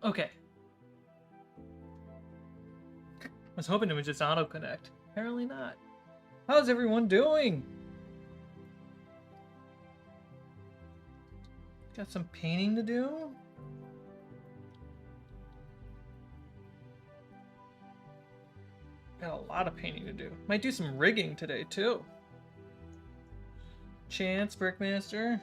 Okay. I was hoping it would just auto-connect. Apparently not. How's everyone doing? Got some painting to do? Got a lot of painting to do. Might do some rigging today, too. Chance, Brickmaster.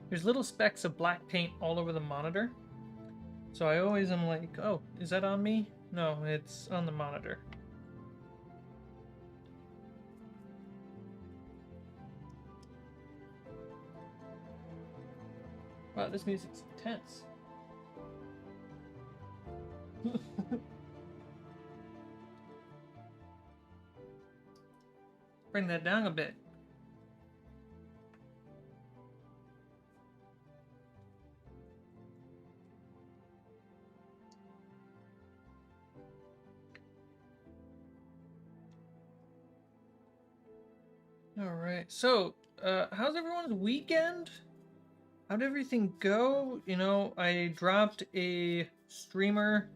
There's little specks of black paint all over the monitor. So I always am like, oh, is that on me? No, it's on the monitor. Wow, this music's intense. Bring that down a bit. All right. So, how's everyone's weekend? How'd everything go? You know, I dropped a streamer.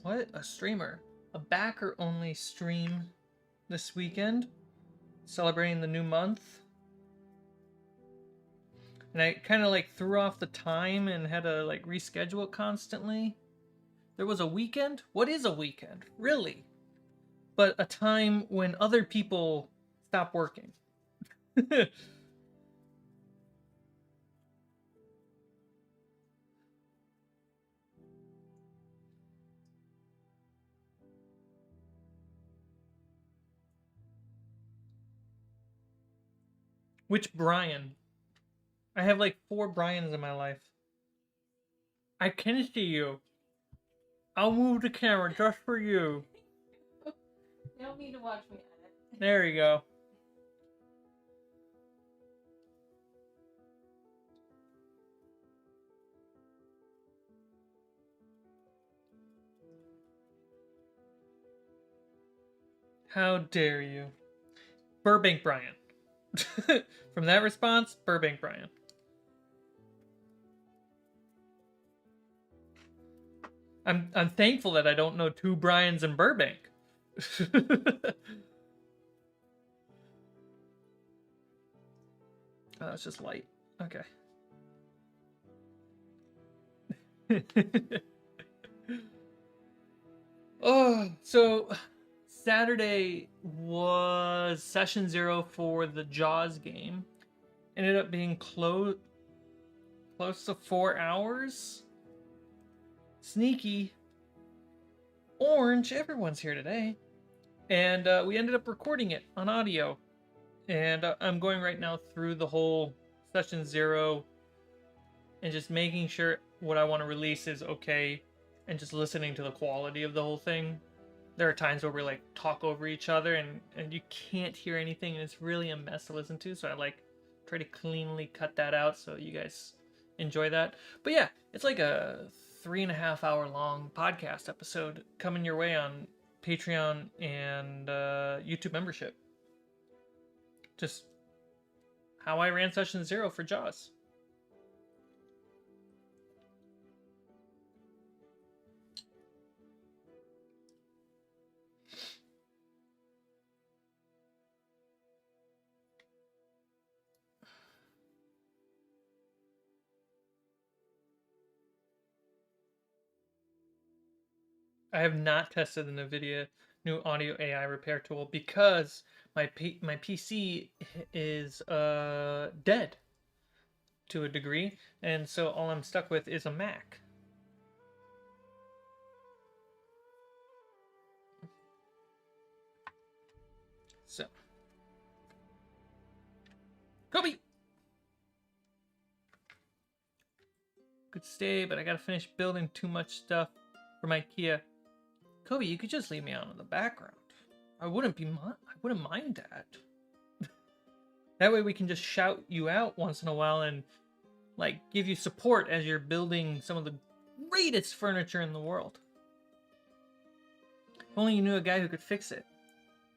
What? A streamer. A backer-only stream this weekend, celebrating the new month. And I kind of like threw off the time and had to like reschedule it constantly. There was a weekend? What is a weekend? Really? But a time when other people stop working. Which Brian? I have like 4 Brians in my life. I can see you. I'll move the camera just for you. You don't need to watch me edit. There you go. How dare you? Burbank Brian. From that response, Burbank Brian. I'm thankful that I don't know 2 Brians in Burbank. Oh, that's just light. Okay. Oh, so Saturday was session 0 for the Jaws game. Ended up being close to 4 hours. Sneaky. Orange, everyone's here today. And we ended up recording it on audio. And I'm going right now through the whole session 0 and just making sure what I want to release is okay and just listening to the quality of the whole thing. There are times where we like talk over each other and you can't hear anything and it's really a mess to listen to. So I like try to cleanly cut that out so you guys enjoy that. But yeah, it's like a 3.5 hour long podcast episode coming your way on Patreon and YouTube membership. Just how I ran session 0 for Jaws. I have not tested the NVIDIA new audio AI repair tool because my PC is dead to a degree, and so all I'm stuck with is a Mac. So, Kobe! Could stay, but I gotta finish building too much stuff for my Kia. Kobe, you could just leave me out in the background. I wouldn't mind that. That way we can just shout you out once in a while and like give you support as you're building some of the greatest furniture in the world. If only you knew a guy who could fix it.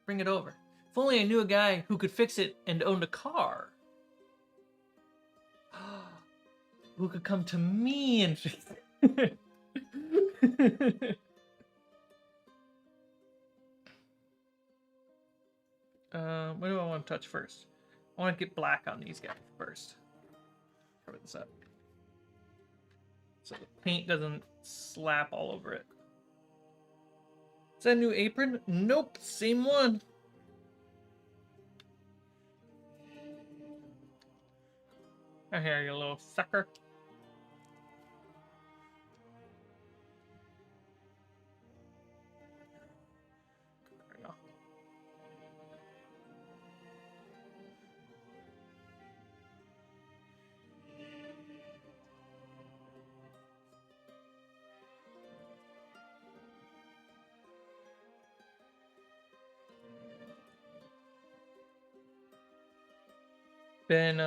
Bring it over. If only I knew a guy who could fix it and owned a car. Who could come to me and fix it. What do I want to touch first? I want to get black on these guys first. Cover this up. So the paint doesn't slap all over it. Is that a new apron? Nope, same one. I hear you, little sucker. There we go. Been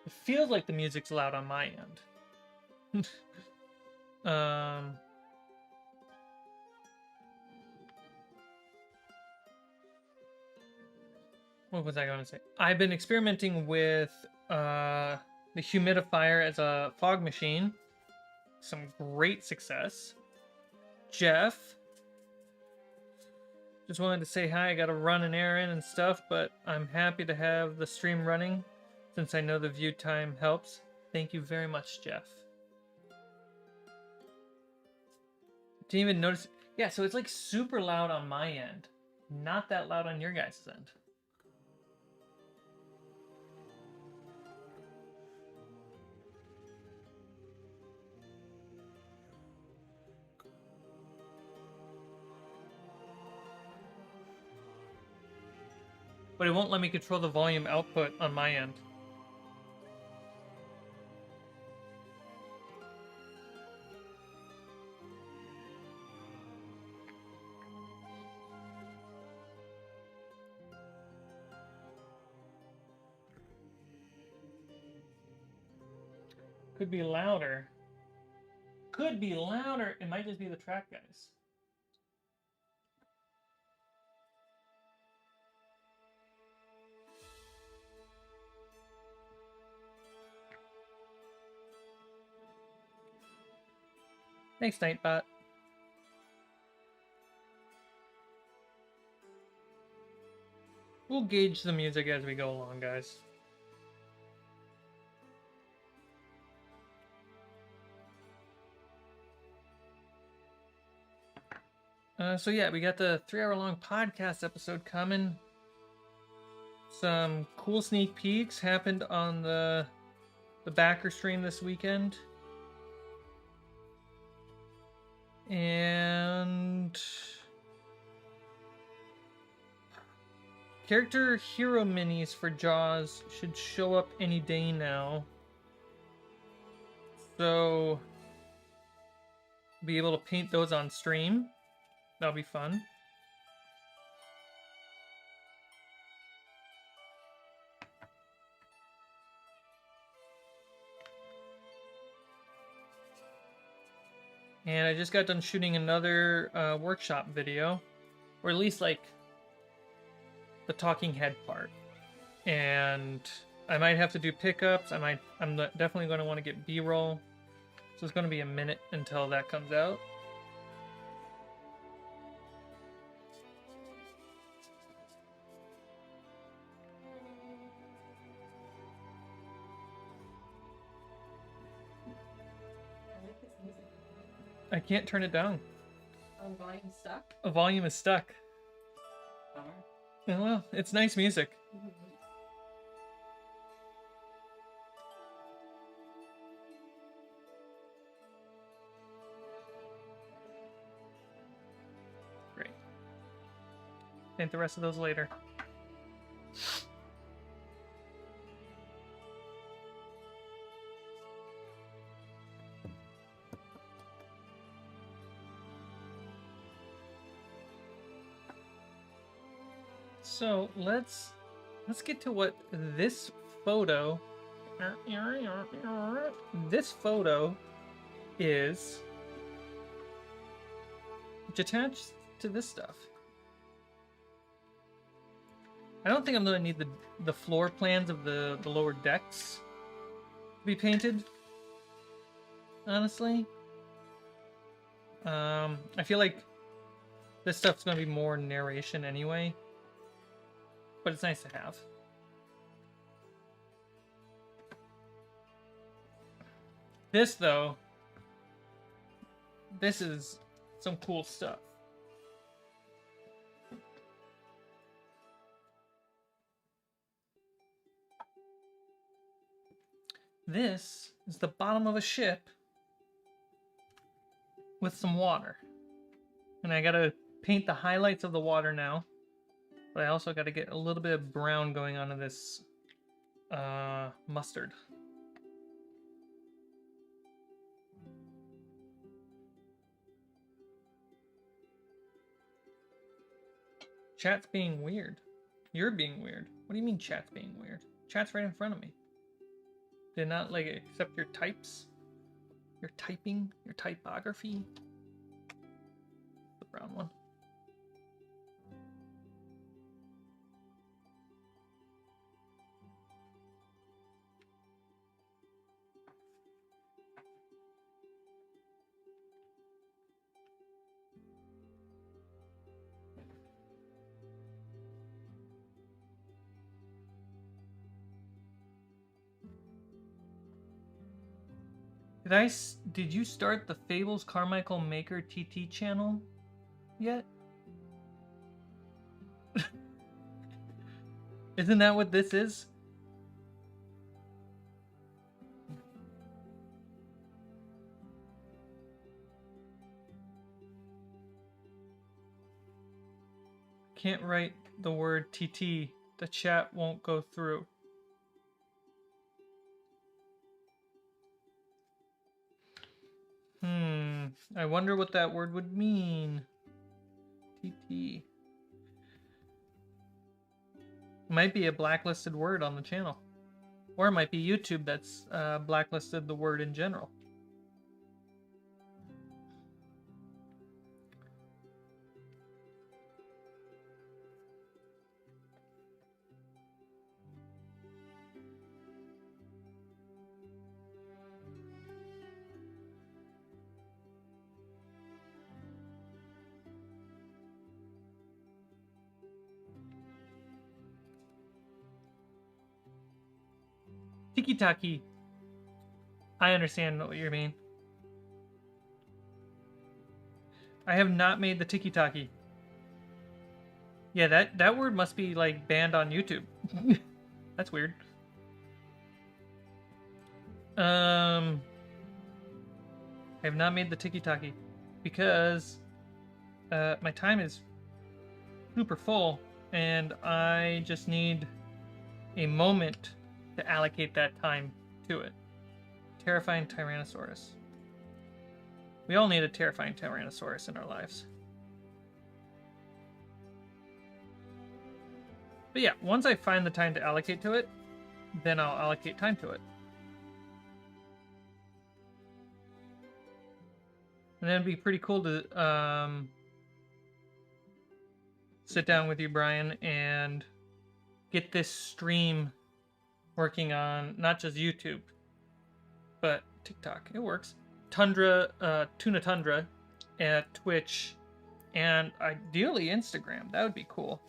it feels like the music's loud on my end. What was I going to say? I've been experimenting with the humidifier as a fog machine. Some great success. Jeff, just wanted to say hi. I got to run an errand and stuff, but I'm happy to have the stream running since I know the view time helps. Thank you very much, Jeff. Didn't even notice. Yeah, so it's like super loud on my end. Not that loud on your guys' end. But it won't let me control the volume output on my end. Could be louder. Could be louder. It might just be the track, guys. Thanks, Nightbot. We'll gauge the music as we go along, guys. So yeah, we got the 3-hour-long podcast episode coming. Some cool sneak peeks happened on the backer stream this weekend. And character hero minis for Jaws should show up any day now. So be able to paint those on stream. That'll be fun. And I just got done shooting another workshop video, or at least like the talking head part. And I might have to do pickups. I'm definitely going to want to get B-roll. So it's going to be a minute until that comes out. I can't turn it down. Volume stuck? A volume is stuck. Bummer. Oh, well, it's nice music. Great. Paint the rest of those later. So let's get to what this photo is. which attached to this stuff. I don't think I'm going to need the floor plans of the lower decks to be painted, honestly. I feel like this stuff's going to be more narration anyway, but it's nice to have. This, though, this is some cool stuff. This is the bottom of a ship with some water. And I gotta paint the highlights of the water now. But I also gotta get a little bit of brown going on in this mustard. Chat's being weird. You're being weird. What do you mean chat's being weird? Chat's right in front of me. Did not like accept your types? Your typing? Your typography? The brown one. Did you start the Fables Carmichael Maker TT channel yet? Isn't that what this is? Can't write the word TT. The chat won't go through. I wonder what that word would mean. TT. Might be a blacklisted word on the channel. Or it might be YouTube that's blacklisted the word in general. Tiki-taki. I understand what you mean. I have not made the tiki-taki. Yeah, that word must be like banned on YouTube. That's weird. I have not made the tiki-taki because my time is super full and I just need a moment to allocate that time to it. Terrifying Tyrannosaurus. We all need a terrifying Tyrannosaurus in our lives. But yeah, once I find the time to allocate to it, then I'll allocate time to it. And then it'd be pretty cool to sit down with you, Brian, and get this stream working on not just YouTube, but TikTok. It works. Tundra, Tuna Tundra at Twitch, and ideally Instagram. That would be cool.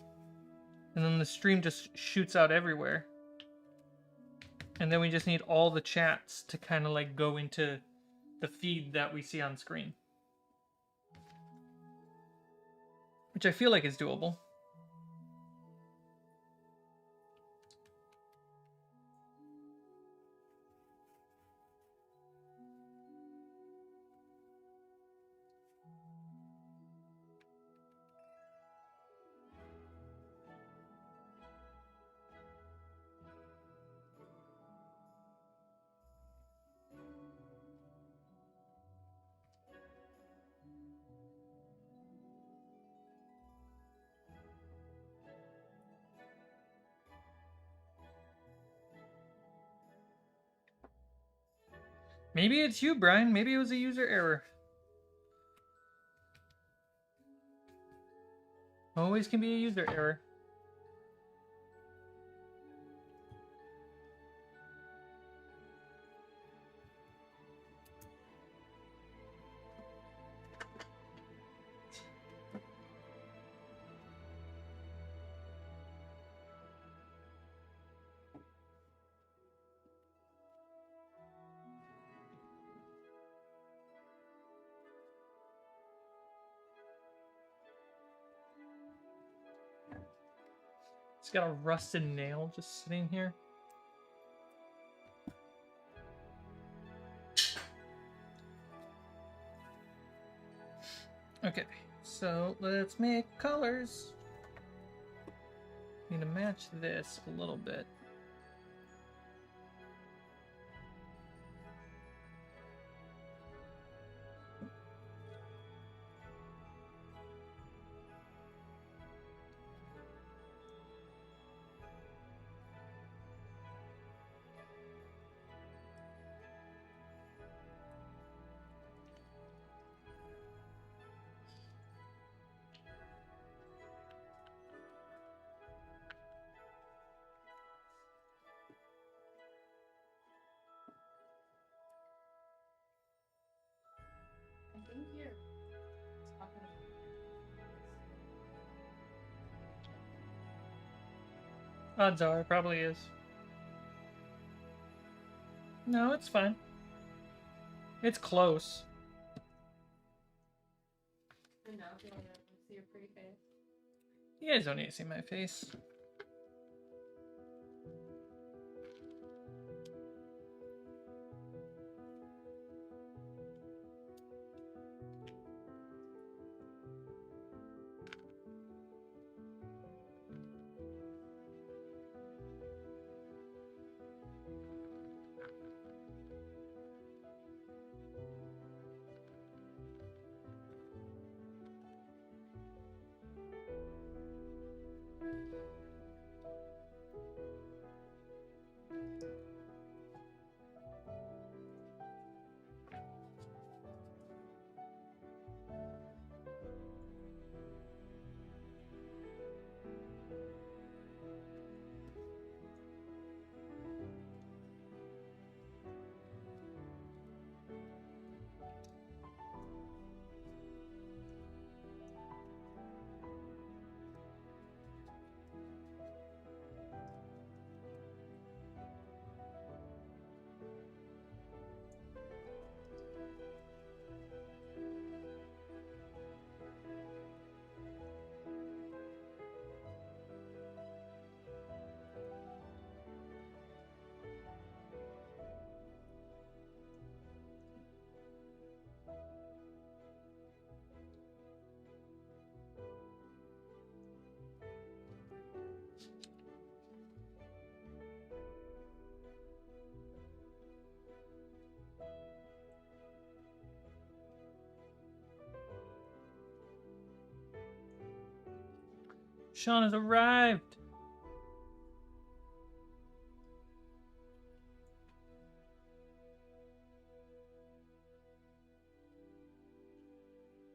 And then the stream just shoots out everywhere. And then we just need all the chats to kind of like go into the feed that we see on screen. Which I feel like is doable. Maybe it's you, Brian. Maybe it was a user error. Always can be a user error. It's got a rusted nail just sitting here. Okay, so let's make colors. Need to match this a little bit. I think you're talking about Odds are, it probably is. No, it's fine. It's close. I know, if you want to see your pretty face. You guys don't need to see my face. Sean has arrived.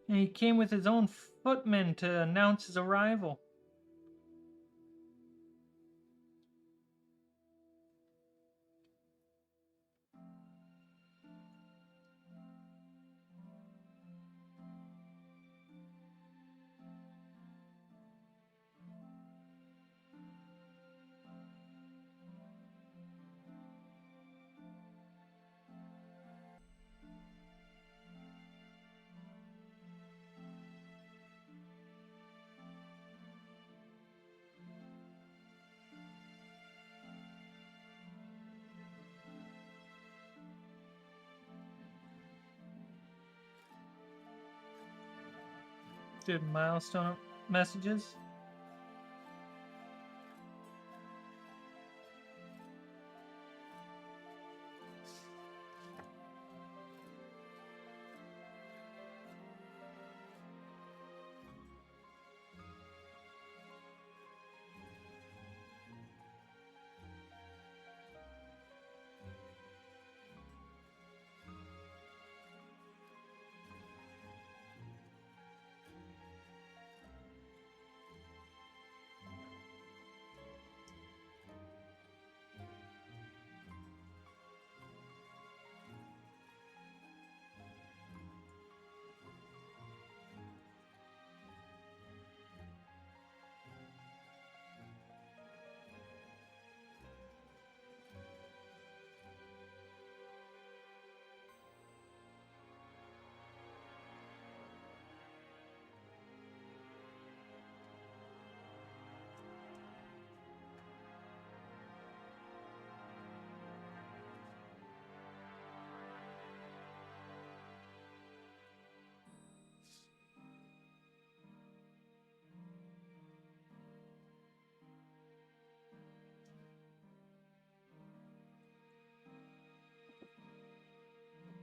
And he came with his own footmen to announce his arrival. Did milestone messages.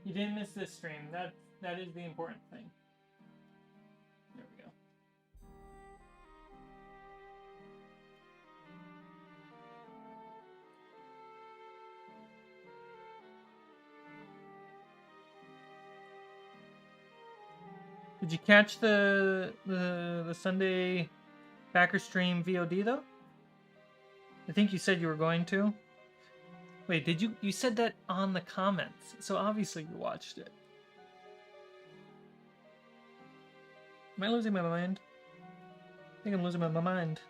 You didn't miss this stream. That is the important thing. There we go. Did you catch the Sunday Packer stream VOD though? I think you said you were going to. Wait, did you? You said that on the comments, so obviously you watched it. Am I losing my mind? I think I'm losing my mind.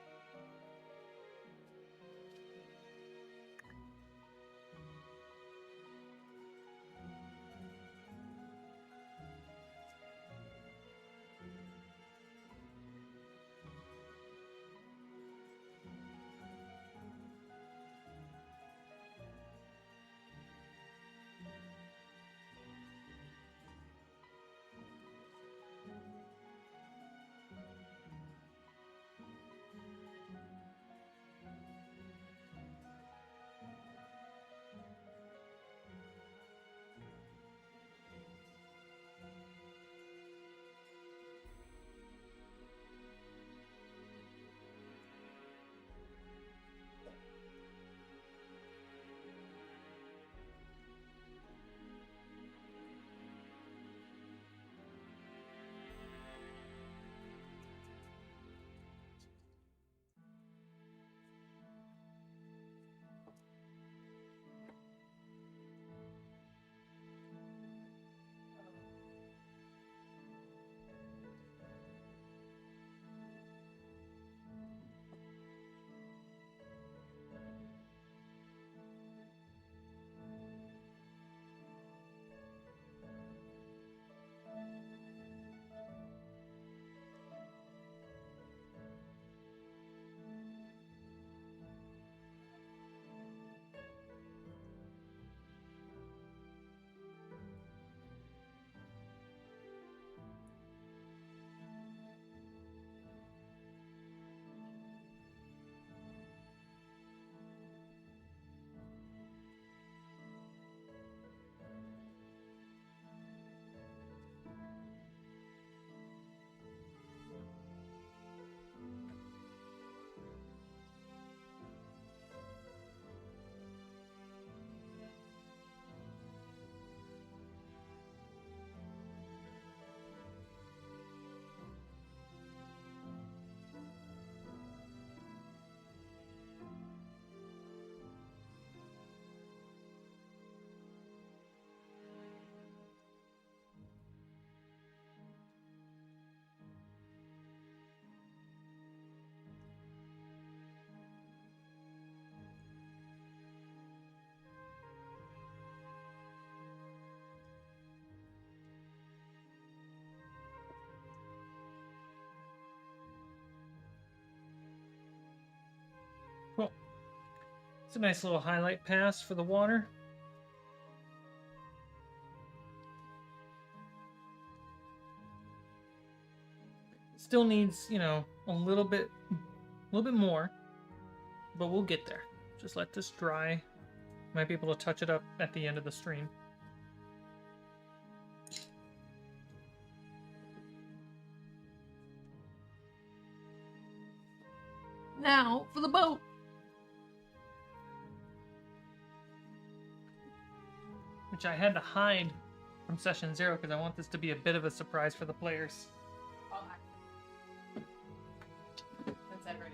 Cool. It's a nice little highlight pass for the water. Still needs, you know, a little bit more, but we'll get there. Just let this dry. Might be able to touch it up at the end of the stream. Now for the boat. Which I had to hide from session 0 because I want this to be a bit of a surprise for the players. Oh, that's everybody.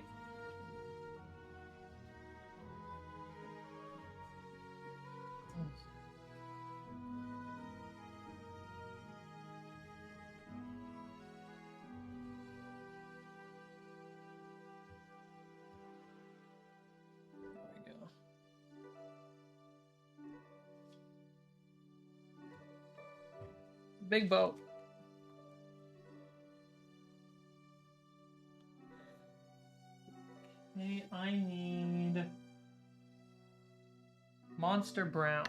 There we go. Big boat. Okay, I need Monster Brown.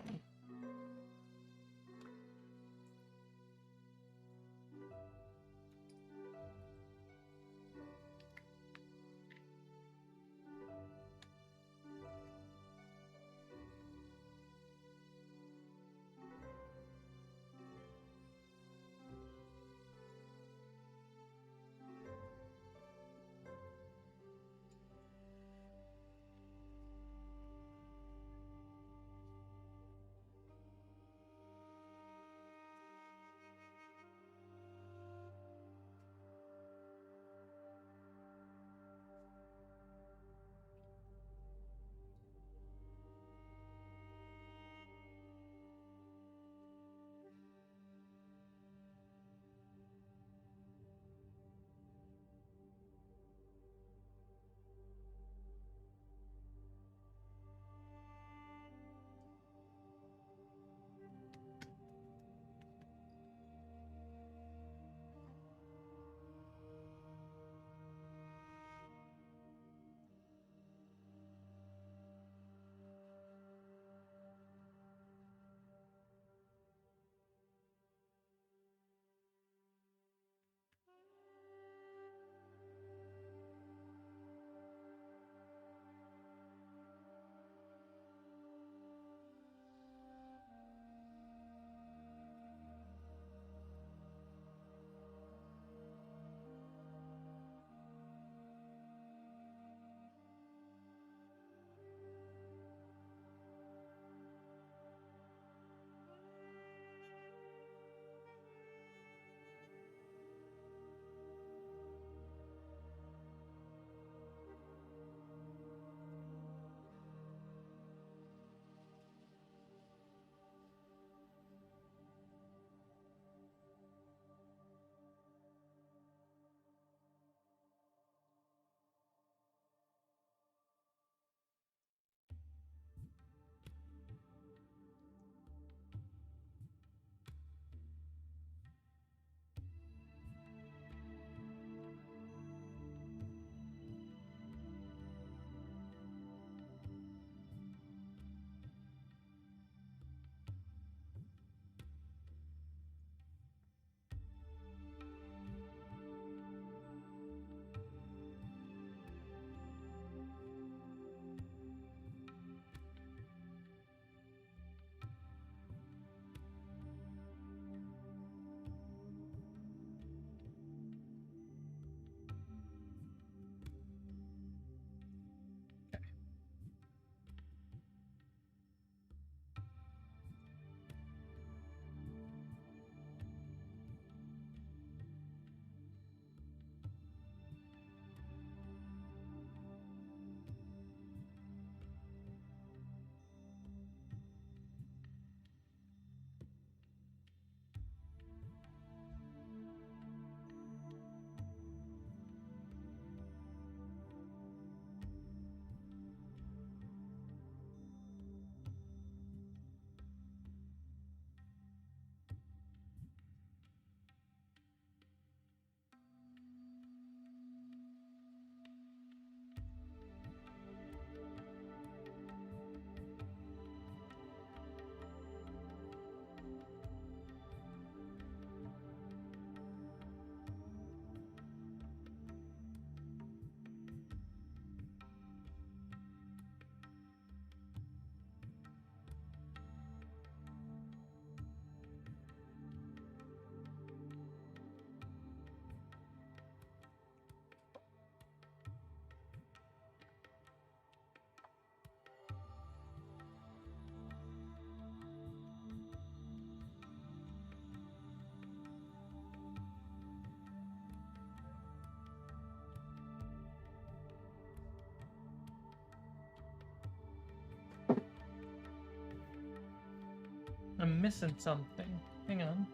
I'm missing something. Hang on.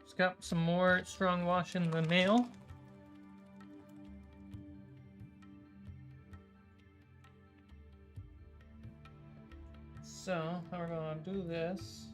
Just got some more strong wash in the mail. So, how we're gonna do this?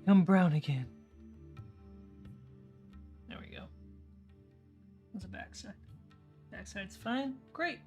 Become brown again. There we go. What's the backside? Backside's fine. Great.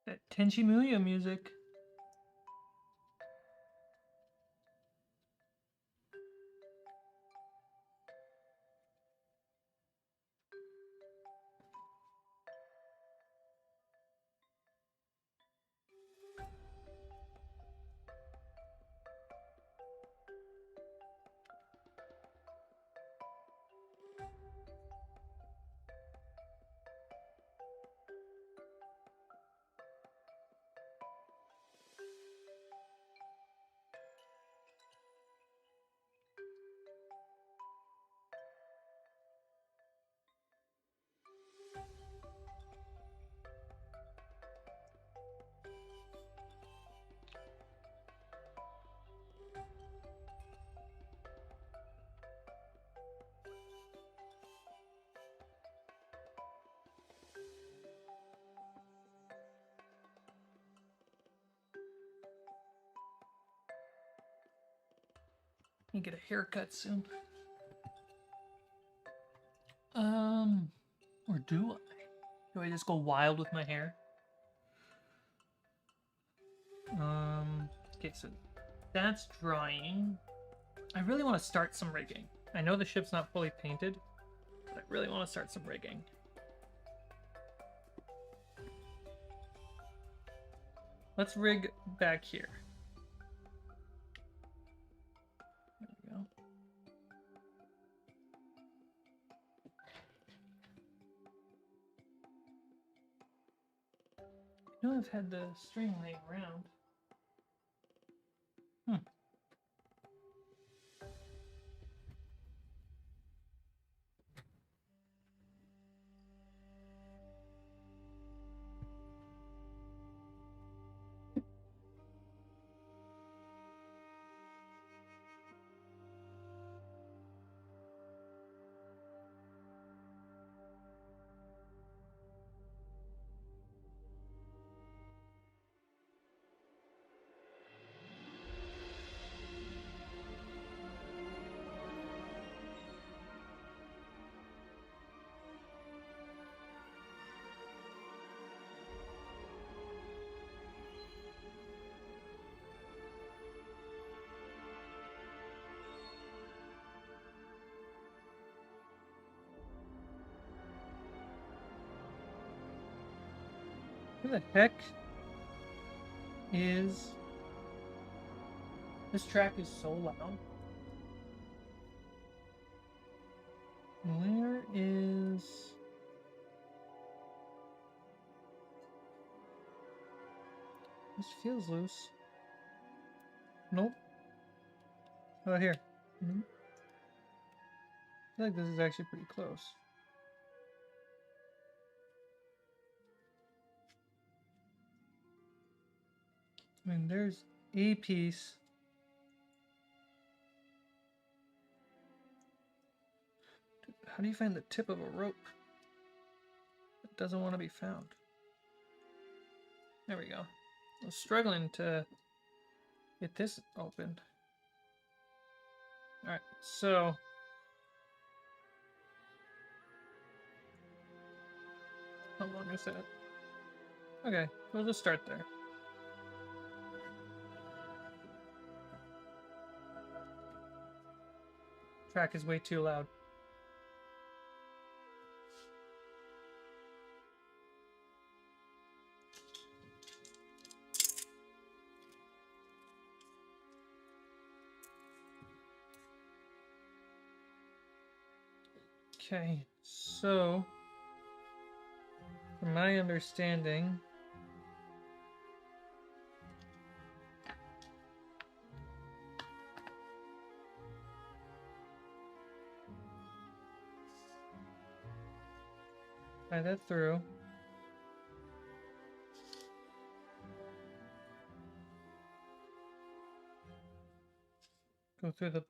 That Tenchi Muyo music. me get a haircut soon. Or do I? Do I just go wild with my hair? Okay, so that's drying. I really want to start some rigging. I know the ship's not fully painted, but I really want to start some rigging. Let's rig back here. There we go. I know I've had the string laying around. Who the heck is... This track is so loud. Where is... This feels loose. Nope. How about here? I feel like this is actually pretty close. I mean, there's a piece. How do you find the tip of a rope that doesn't want to be found? There we go. I was struggling to get this opened. Alright, so... How long is that? Okay, we'll just start there. Track is way too loud. Okay, so from my understanding, tie that through. Go through the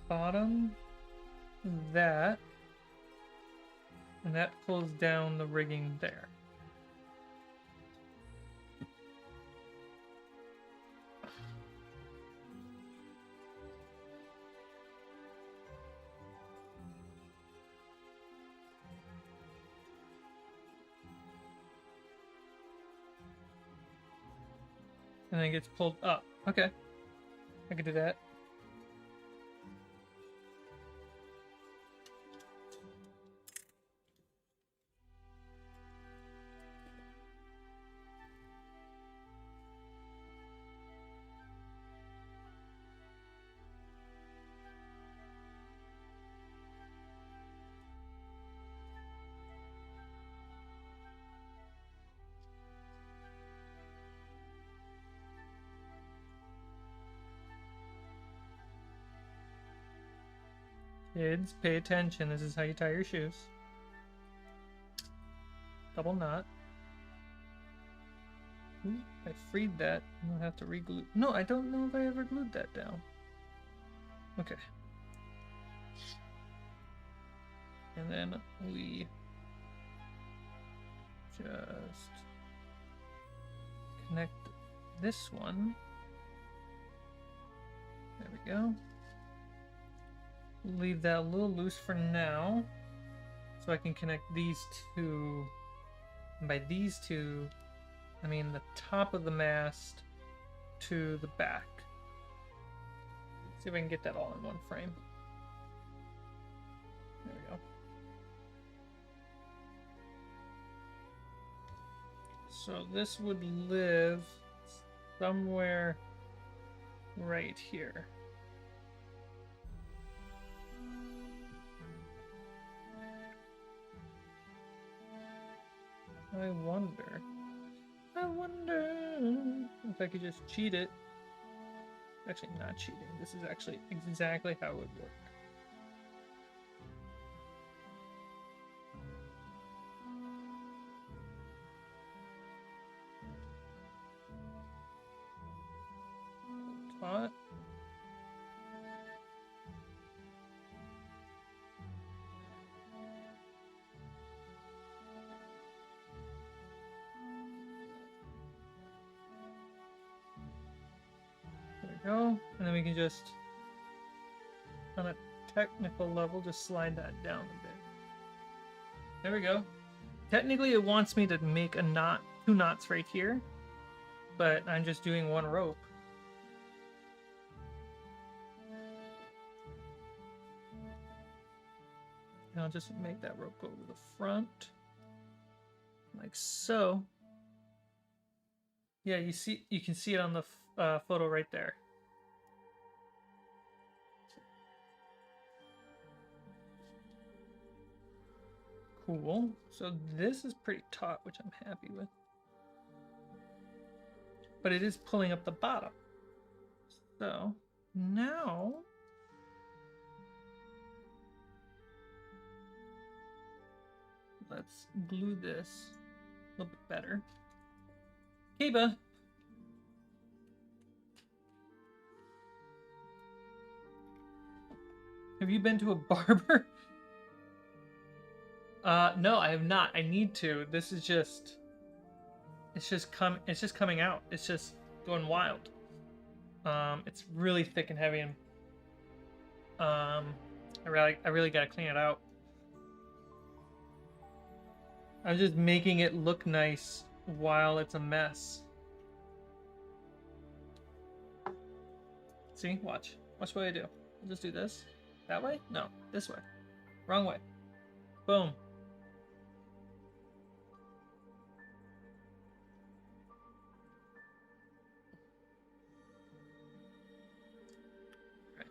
bottom, that, and that pulls down the rigging there. And then it gets pulled up. Okay. I can do that. Kids, pay attention. This is how you tie your shoes. Double knot. Ooh, I freed that. I'll have to re-glue. No, I don't know if I ever glued that down. Okay. And then we just connect this one. There we go. leave that a little loose for now, so I can connect these two. And by these two, I mean the top of the mast to the back. See if I can get that all in one frame. There we go. So this would live somewhere right here. I wonder if I could just cheat it. Actually, not cheating. This is actually exactly how it would work. Taut. There we go. And then we can just, on a technical level, just slide that down a bit. There we go. Technically, it wants me to make a knot, 2 knots right here, but I'm just doing 1 rope. And I'll just make that rope go to the front, like so. Yeah, you can see it on the photo right there. Cool. So this is pretty taut, which I'm happy with. But it is pulling up the bottom. So now let's glue this a little bit better. Kiba! Have you been to a barber? No, I have not. I need to. This is just... It's just coming out. It's just going wild. It's really thick and heavy, and I really gotta clean it out. I'm just making it look nice while it's a mess. See? Watch. Watch what I do. I'll just do this. That way? No. This way. Wrong way. Boom. Right.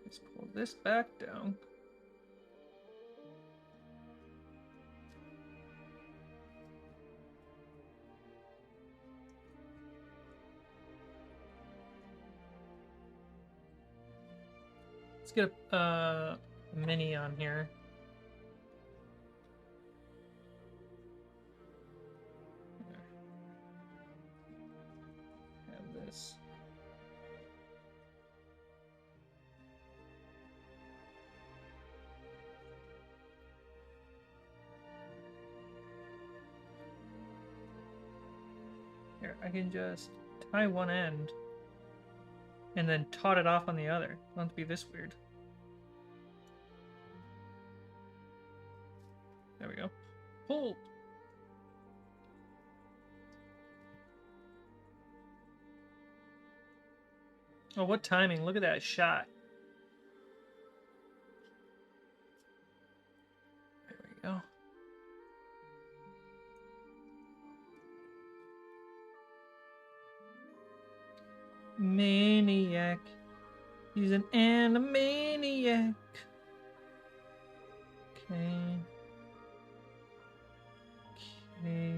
Let's pull this back down. Let's get a mini on here. Have this. Here, I can just tie one end and then taut it off on the other. It won't be this weird. There we go. Pull! Oh, what timing. Look at that shot. There we go. Maniac. He's an animaniac. Okay. Okay.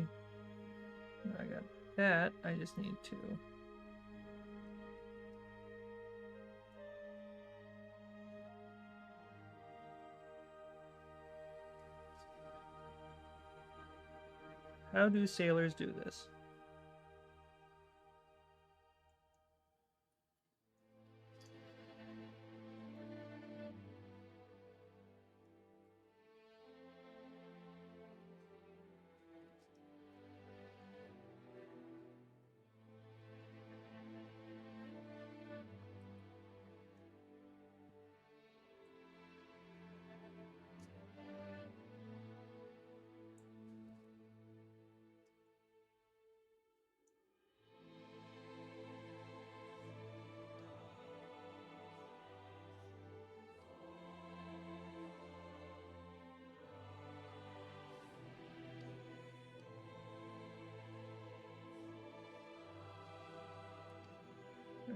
I got that. I just need to. How do sailors do this?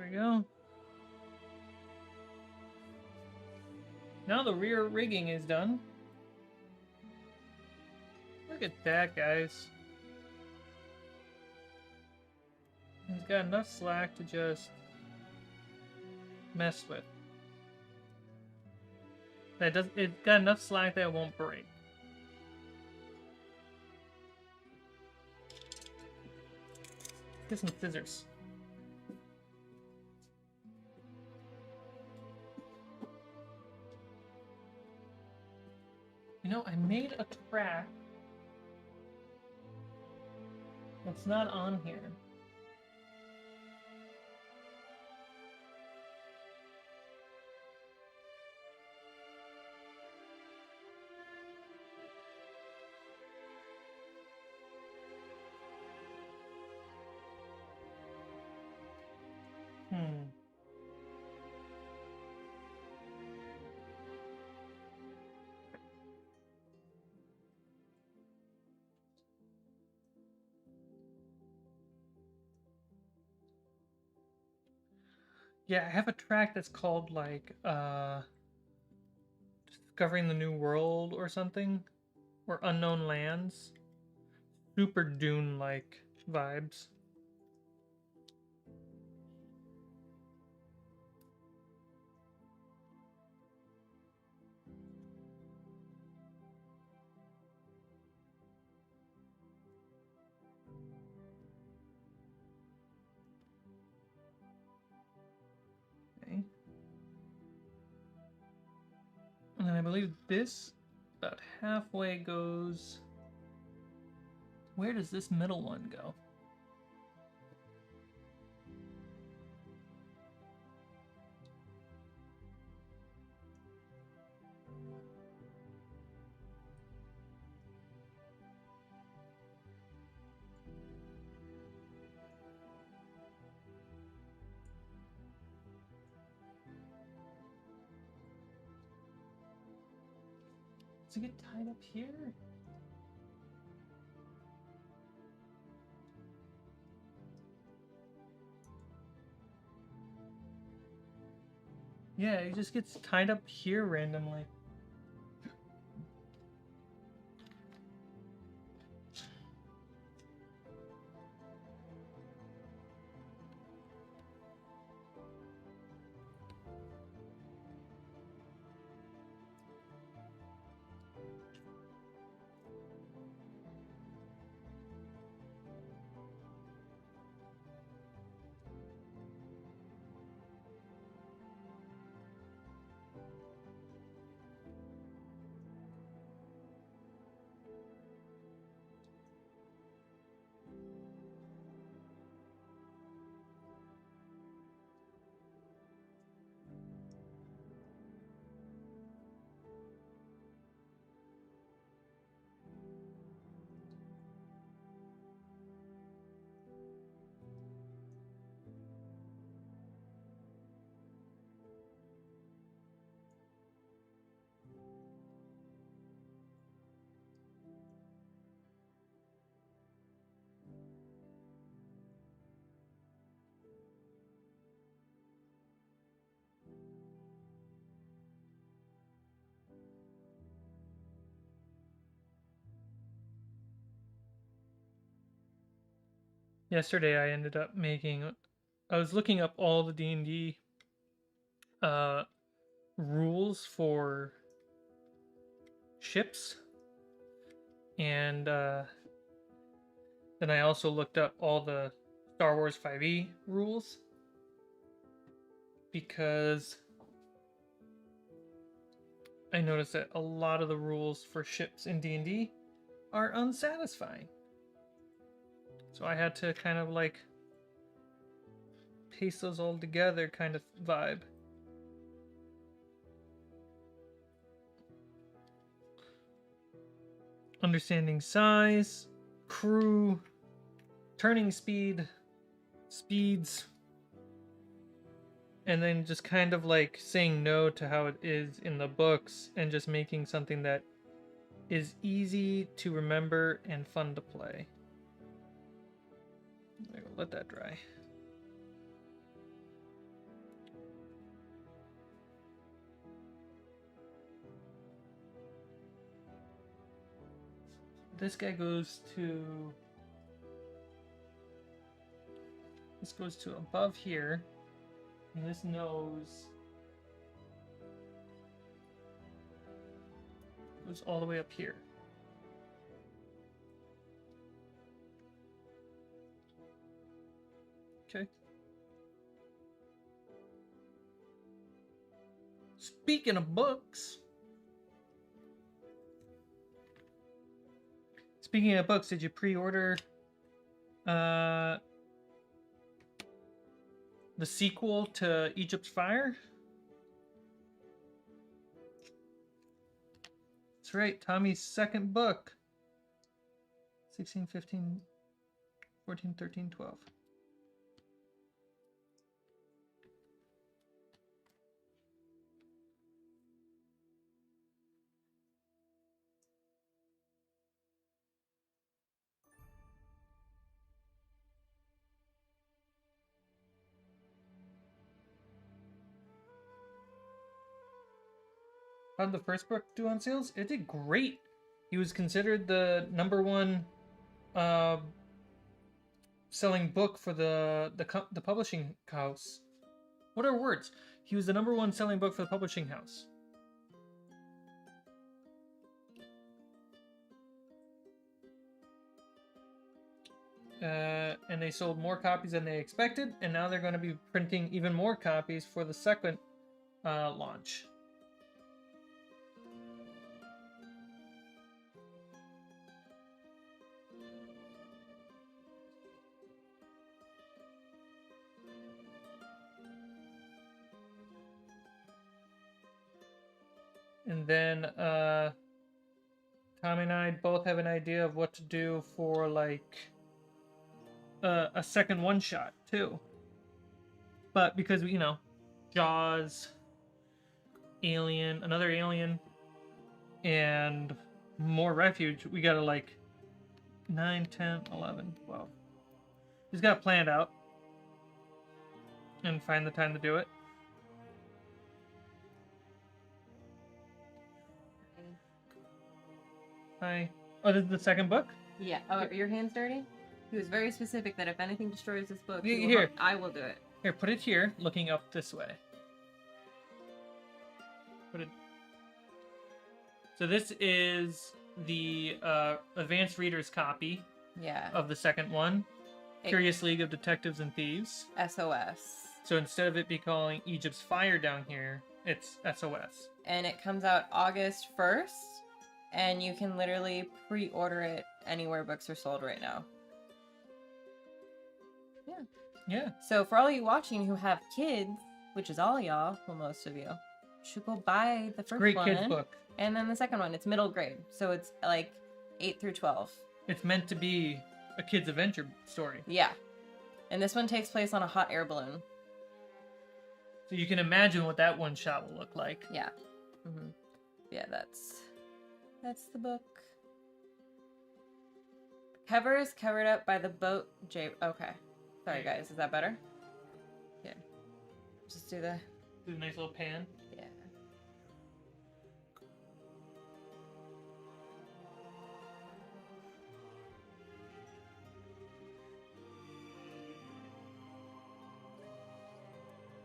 we go. Now the rear rigging is done. Look at that, guys. He's got enough slack to just mess with. It's got enough slack that it won't break. Get some scissors. You know, I made a track that's not on here. Yeah, I have a track that's called like Discovering the New World or something, or Unknown Lands. Super Dune-like vibes. Okay. And then I believe this about halfway goes. Where does this middle one go? Does it get tied up here? Yeah, it just gets tied up here randomly. Yesterday I ended up making, I was looking up all the D&D rules for ships, and then I also looked up all the Star Wars 5e rules, because I noticed that a lot of the rules for ships in D&D are unsatisfying. So I had to kind of like paste those all together kind of vibe. Understanding size, crew, turning speed, speeds, and then just kind of like saying no to how it is in the books and just making something that is easy to remember and fun to play. There we go, let that dry. this guy goes to... This goes to above here. And this nose goes all the way up here. Okay. Speaking of books. Speaking of books, did you pre-order the sequel to Egypt's Fire? That's right, Tommy's second book. 16, 15, 14, 13, 12. How did the first book do on sales? It did great. He was considered the #1 selling book for the publishing house. What are words? He was the #1 selling book for the publishing house. And they sold more copies than they expected, and now they're going to be printing even more copies for the second launch. And then Tommy and I both have an idea of what to do for like a second one-shot too. But because, you know, Jaws, Alien, another Alien, and more Refuge, we gotta like 9, 10, 11, 12. Just gotta plan it out and find the time to do it. Hi. Oh, this is the second book? Yeah. Oh, are your hands dirty? He was very specific that if anything destroys this book, Here. I will do it. Here, put it here, looking up this way. Put it. So this is the advanced reader's copy. Yeah. Of the second one, Curious League of Detectives and Thieves. SOS. So instead of it be calling Egypt's Fire down here, it's SOS. And it comes out August 1st, and you can literally pre-order it anywhere books are sold right now. Yeah. Yeah. So for all you watching who have kids, which is all y'all, well, most of you, should go buy the first Great one. kids book. And then the second one, it's middle grade. So it's like 8 through 12. It's meant to be a kid's adventure story. Yeah. And this one takes place on a hot air balloon. So you can imagine what that one shot will look like. Yeah. Mm-hmm. Yeah, that's the book. Cover is covered up by the boat. Okay. Sorry, guys. Is that better? Yeah. Just do the... Do a nice little pan. Yeah.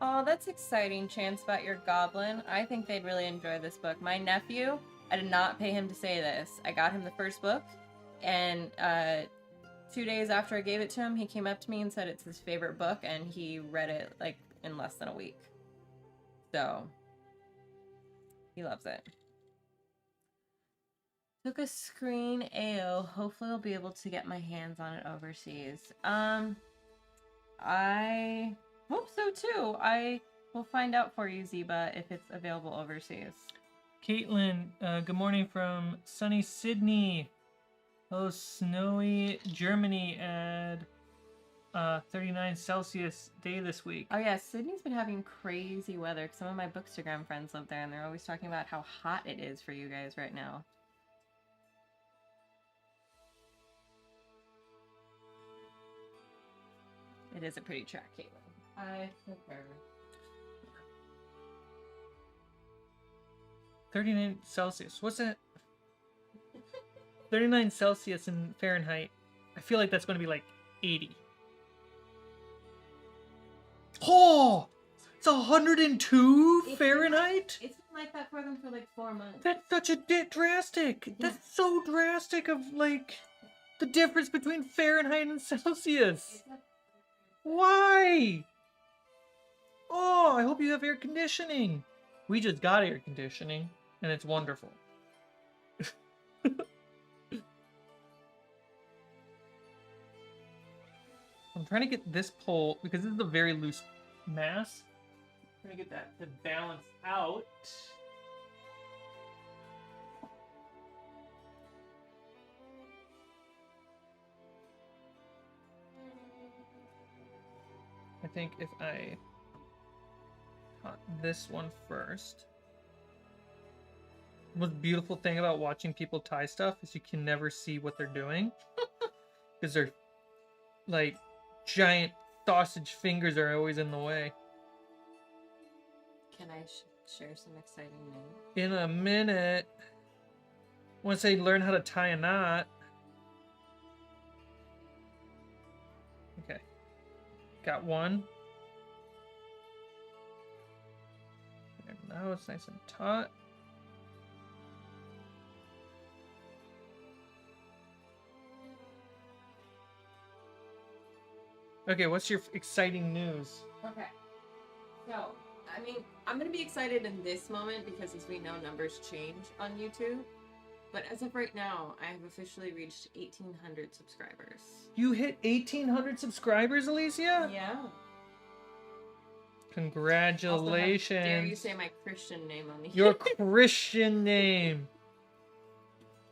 Oh, that's exciting, Chance, about your goblin. I think they'd really enjoy this book. My nephew, I did not pay him to say this. I got him the first book, and 2 days after I gave it to him, he came up to me and said it's his favorite book, and he read it, like, in less than a week. So, he loves it. Took a screen AO. Hopefully I'll be able to get my hands on it overseas. I hope so too. I will find out for you, Zeba, if it's available overseas. Caitlin, good morning from sunny Sydney. Hello, snowy Germany at 39 Celsius day this week. Oh yeah, Sydney's been having crazy weather. Some of my Bookstagram friends live there, and they're always talking about how hot it is for you guys right now. It is a pretty track, Caitlin. I concur. 39 Celsius. What's that? 39 Celsius in Fahrenheit. I feel like that's going to be like 80. Oh! It's 102 Fahrenheit? It's been like that for them for like 4 months. That's such a drastic. Yeah. That's so drastic of like the difference between Fahrenheit and Celsius. Why? Oh, I hope you have air conditioning. We just got air conditioning, and it's wonderful. I'm trying to get this pole, because this is a very loose mass. I'm trying to get that to balance out. I think if I cut this one first. The most beautiful thing about watching people tie stuff is you can never see what they're doing. Because their like giant sausage fingers are always in the way. Can I share some exciting news? In a minute. Once they learn how to tie a knot. Okay. Got one. And now it's nice and taut. Okay, what's your exciting news? Okay. So, I mean, I'm going to be excited in this moment because, as we know, numbers change on YouTube. But as of right now, I have officially reached 1,800 subscribers. You hit 1,800 subscribers, Alicia? Yeah. Congratulations. Also, how dare you say my Christian name on the Your Christian name.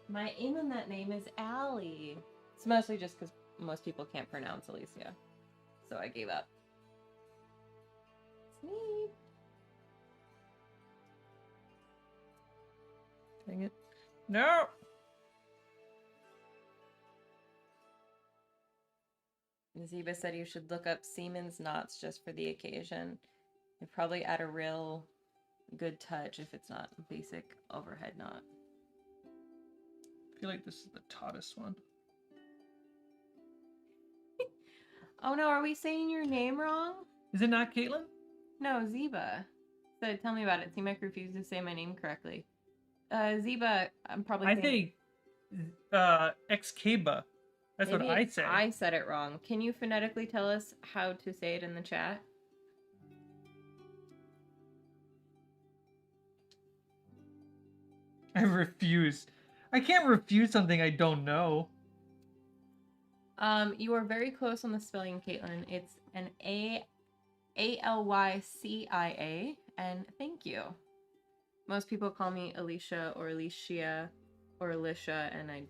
My aim in that name is Allie. It's mostly just because most people can't pronounce Alicia. So I gave up. It's neat. Dang it. No! Ziba said you should look up Siemens knots just for the occasion. They probably add a real good touch if it's not a basic overhead knot. I feel like this is the tautest one. Oh no, are we saying your name wrong? Is it not Caitlin? No, Ziba. So tell me about it. C-Mac refused to say my name correctly. Ziba, I'm probably I saying... say Xkeba. That's what Maybe I say. I said it wrong. Can you phonetically tell us how to say it in the chat? I refuse. I can't refuse something I don't know. You are very close on the spelling, Caitlin. It's an A-L-Y-C-I-A, and thank you. Most people call me Alicia or Alicia or Alicia, and I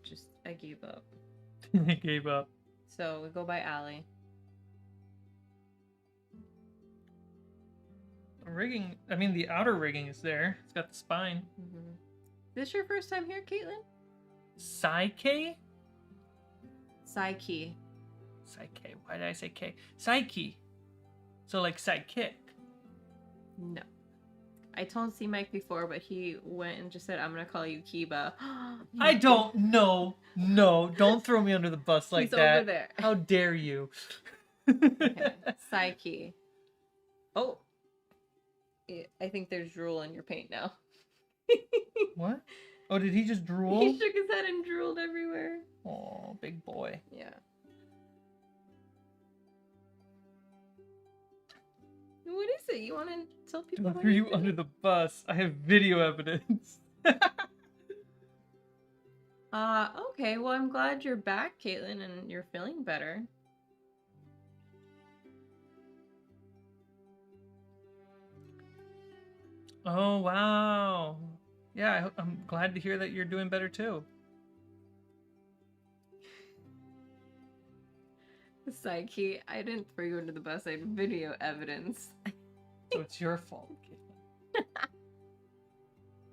gave up. I gave up. So we go by Allie. Rigging, I mean the outer rigging is there. It's got the spine. Mm-hmm. This your first time here, Caitlin? Psyche? Psyche. Psyche. Why did I say K? Psyche. So like sidekick. No. I told C-Mike before, but he went and just said, I'm going to call you Kiba. I don't know. No, don't throw me under the bus like He's that. over there. How dare you? Okay. Psyche. Oh. I think there's drool in your paint now. What? Oh, did he just drool? He shook his head and drooled everywhere. Oh, big boy. Yeah. What is it? You want to tell people? Don't what throw it you is? under the bus. I have video evidence. Okay. Well, I'm glad you're back, Caitlin, and you're feeling better. Oh, wow. Yeah, I'm glad to hear that you're doing better too. Psyche, I didn't throw you under the bus. I had video evidence. So it's your fault, Caitlin.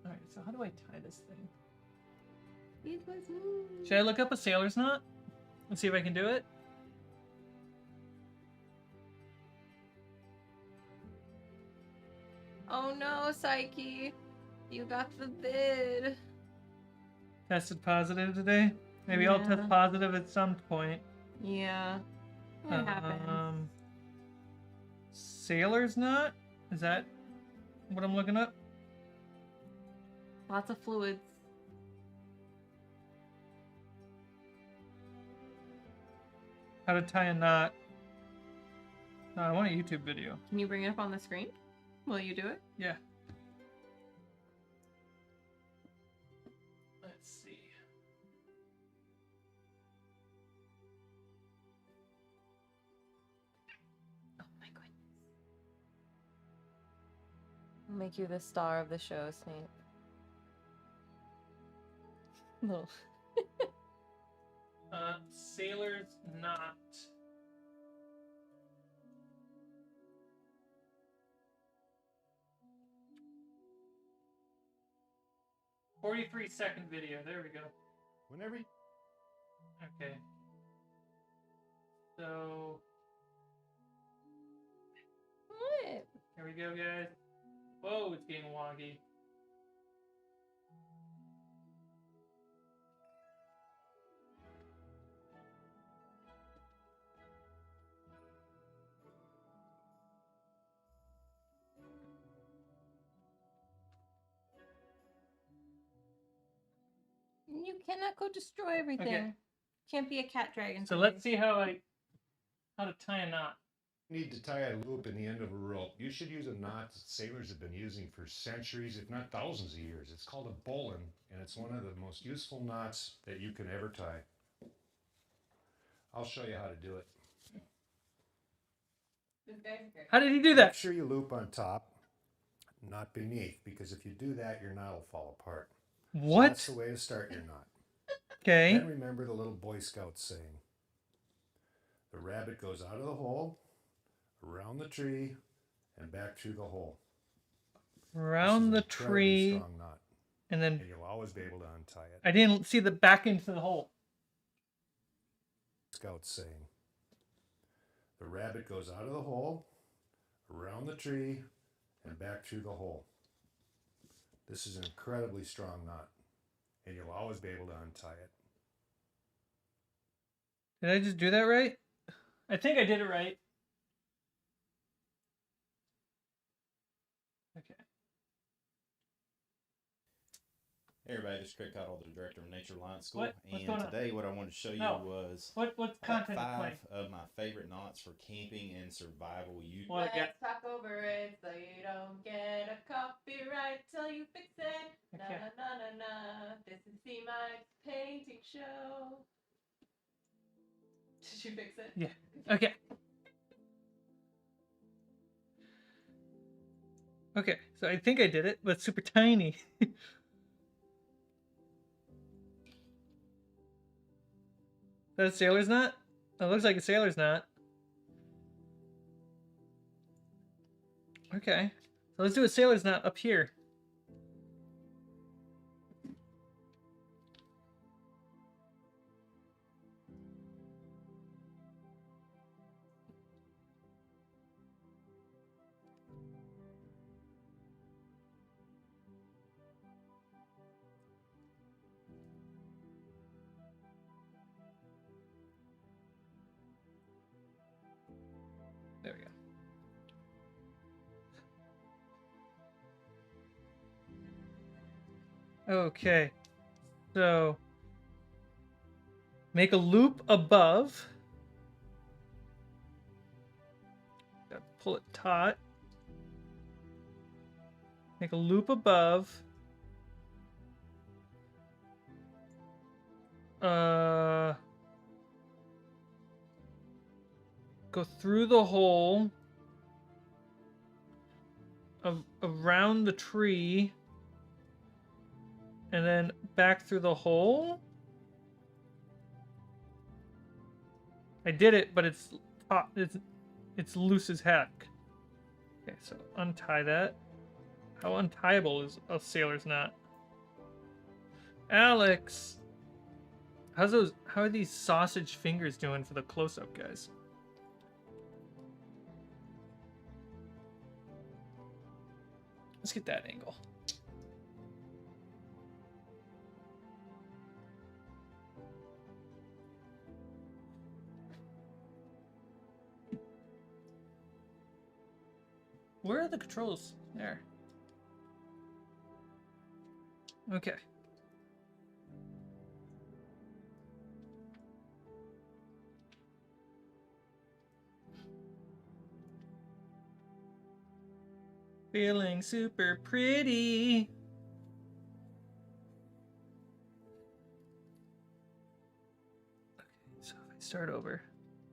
Alright, so how do I tie this thing? It was me. Should I look up a sailor's knot? And see if I can do it? Oh no, Psyche. You got the bid. Tested positive today? Maybe I'll Yeah. test positive at some point. Yeah. It happens. Sailor's knot? Is that what I'm looking up? Lots of fluids. How to tie a knot. No, I want a YouTube video. Can you bring it up on the screen? Will you do it? Yeah. Let's see. Oh my goodness. I'll make you the star of the show, Snape. Little. Sailor's knot. "43-second video." There we go. Whenever. Okay. So What? here we go, guys. Whoa, it's getting wonky. You cannot go destroy everything. Okay. Can't be a cat dragon. So today. let's see how to tie a knot. You need to tie a loop in the end of a rope. You should use a knot that sailors have been using for centuries, if not thousands of years. It's called a bowline, and it's one of the most useful knots that you can ever tie. I'll show you how to do it. This guy's great. How did he do Make that? sure you loop on top, not beneath, because if you do that, your knot will fall apart. So What? that's the way to start your knot. Okay. Then remember the little Boy Scout saying. The rabbit goes out of the hole, around the tree, and back through the hole. Around the This is an incredibly tree, strong knot, and then and you'll always be able to untie it. I didn't see the back into the hole. Scout saying. The rabbit goes out of the hole, around the tree, and back through the hole. This is an incredibly strong knot, and you'll always be able to untie it. Did I just do that right? I think I did it right. Okay. Hey everybody, this is Craig Cottle, the director of Nature Alliance School. What's going on? Today what I wanted to show you No. was What top content is 5 playing? of my favorite knots for camping and survival use. What? Let's talk over it so you don't get a copyright till you fix it. Na Okay. na na na na. This is the Mike's painting show. Did you fix it? Yeah. Okay. Okay, so I think I did it, but it's super tiny. Is that a sailor's knot? It looks like a sailor's knot. Okay, so let's do a sailor's knot up here. There we go. Okay, so make a loop above. Gotta pull it taut. Make a loop above. Go through the hole. Around the tree. And then back through the hole. I did it, but it's loose as heck. Okay, so untie that. How untieable is a sailor's knot? Alex, how are these sausage fingers doing for the close-up, guys? Let's get that angle. Where are the controls? There. Okay. Feeling super pretty. Okay, so if I start over.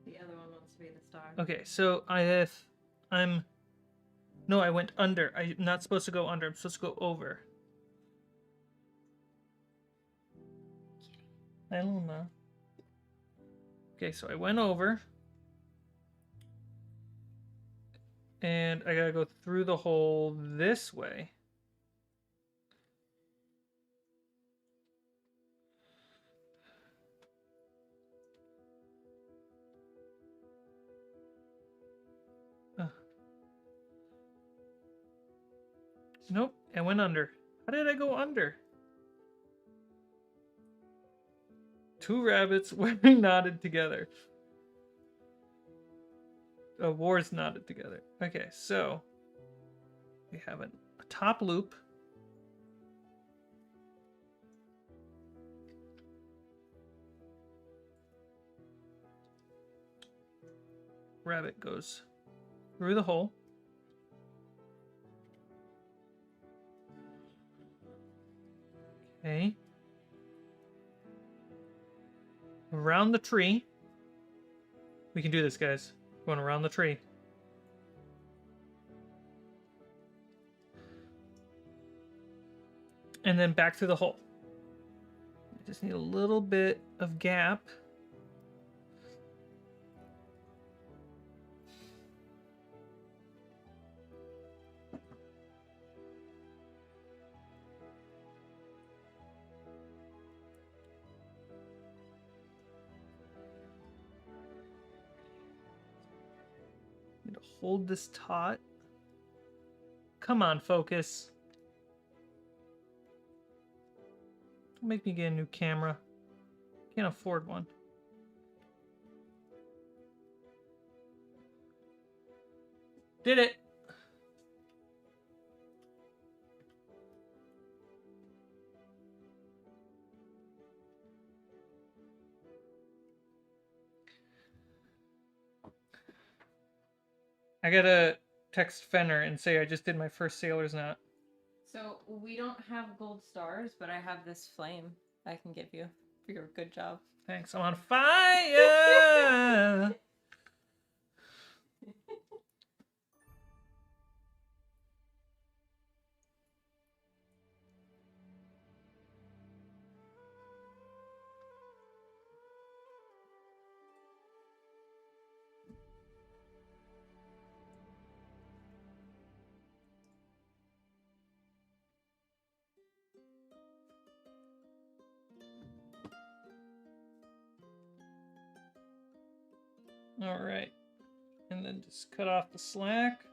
The other one wants to be the star. Okay, so no, I went under. I'm not supposed to go under. I'm supposed to go over. Hi, Luna. Okay, so I went over. And I gotta go through the hole this way. Nope, I went under. How did I go under? Two rabbits wearing knotted together. Wars knotted together. Okay, so we have a top loop. Rabbit goes through the hole. Okay. Around the tree. We can do this, guys. Going around the tree. And then back through the hole. I just need a little bit of gap. Hold this taut. Come on, focus. Don't make me get a new camera. Can't afford one. Did it! I gotta text Fenner and say I just did my first sailor's knot. So we don't have gold stars, but I have this flame I can give you for your good job. Thanks, I'm on fire! All right, and then just cut off the slack.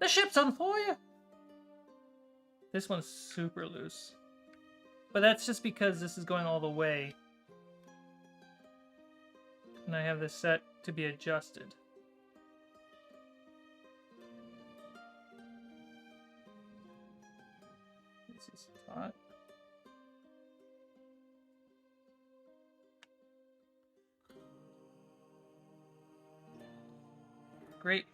The ship's on fire! This one's super loose. But that's just because this is going all the way. And I have this set to be adjusted. This is taut. Great.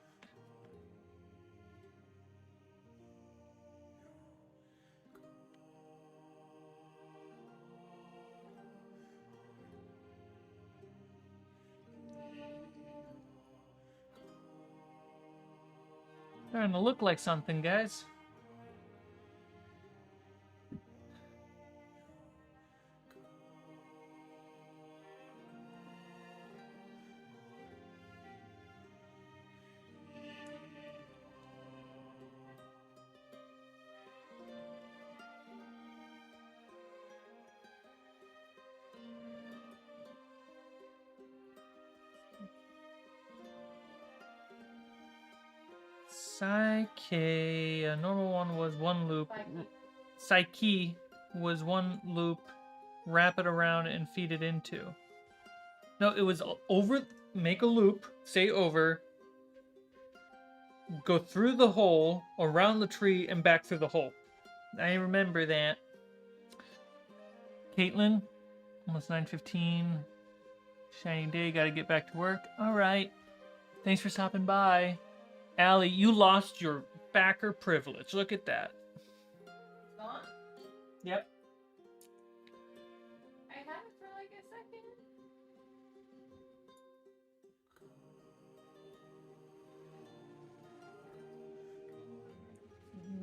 Starting to look like something, guys. Psyche. A normal one was one loop. Psyche was one loop. Wrap it around and feed it into. No, it was over. Make a loop. Stay over. Go through the hole, around the tree, and back through the hole. I remember that. Caitlin, almost 9:15. Shiny day. Got to get back to work. All right. Thanks for stopping by. Allie, you lost your backer privilege. Look at that. Gone? Yep. I had it for like a second.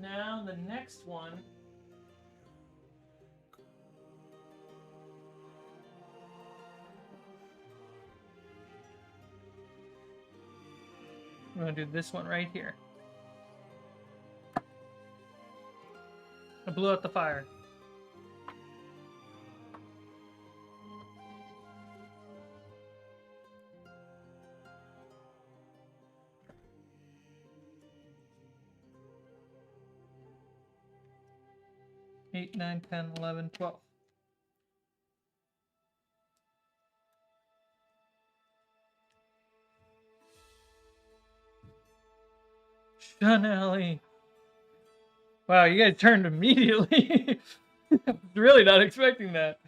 Now the next one. I'm going to do this one right here. I blew out the fire. Eight, 9, 10, 11, 12. Shun Alley. Wow, you guys turned immediately. I was really not expecting that.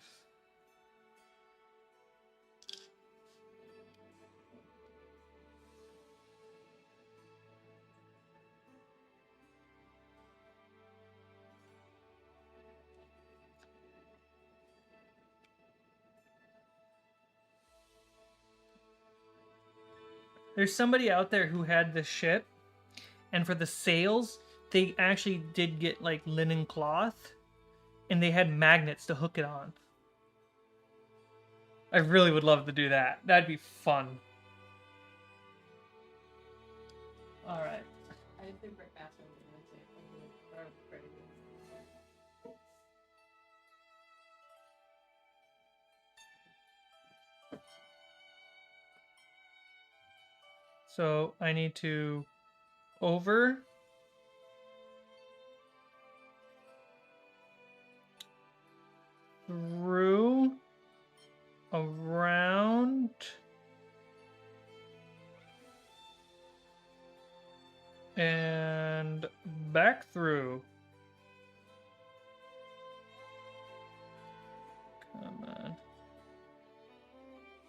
There's somebody out there who had this ship, and for the sails, they actually did get like linen cloth, and they had magnets to hook it on. I really would love to do that. That'd be fun. All right. I did break faster than I was ready to. So I need to over, through, around, and back through. Come on.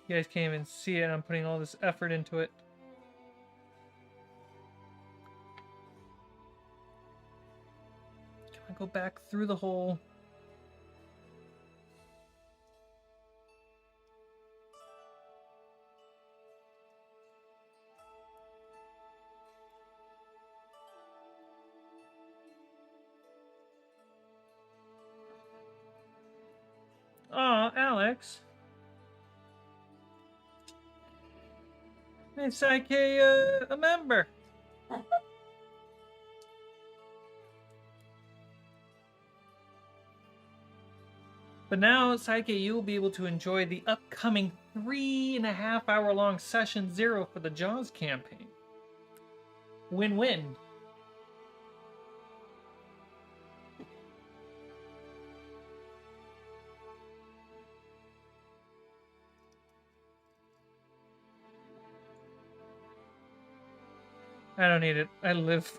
You guys can't even see it. I'm putting all this effort into it. Can I go back through the hole? Aw, Alex. Hey, Psyche, a member. But now, Psyche, you will be able to enjoy the upcoming 3.5-hour long session 0 for the Jaws campaign. Win-win. I don't need it. I live.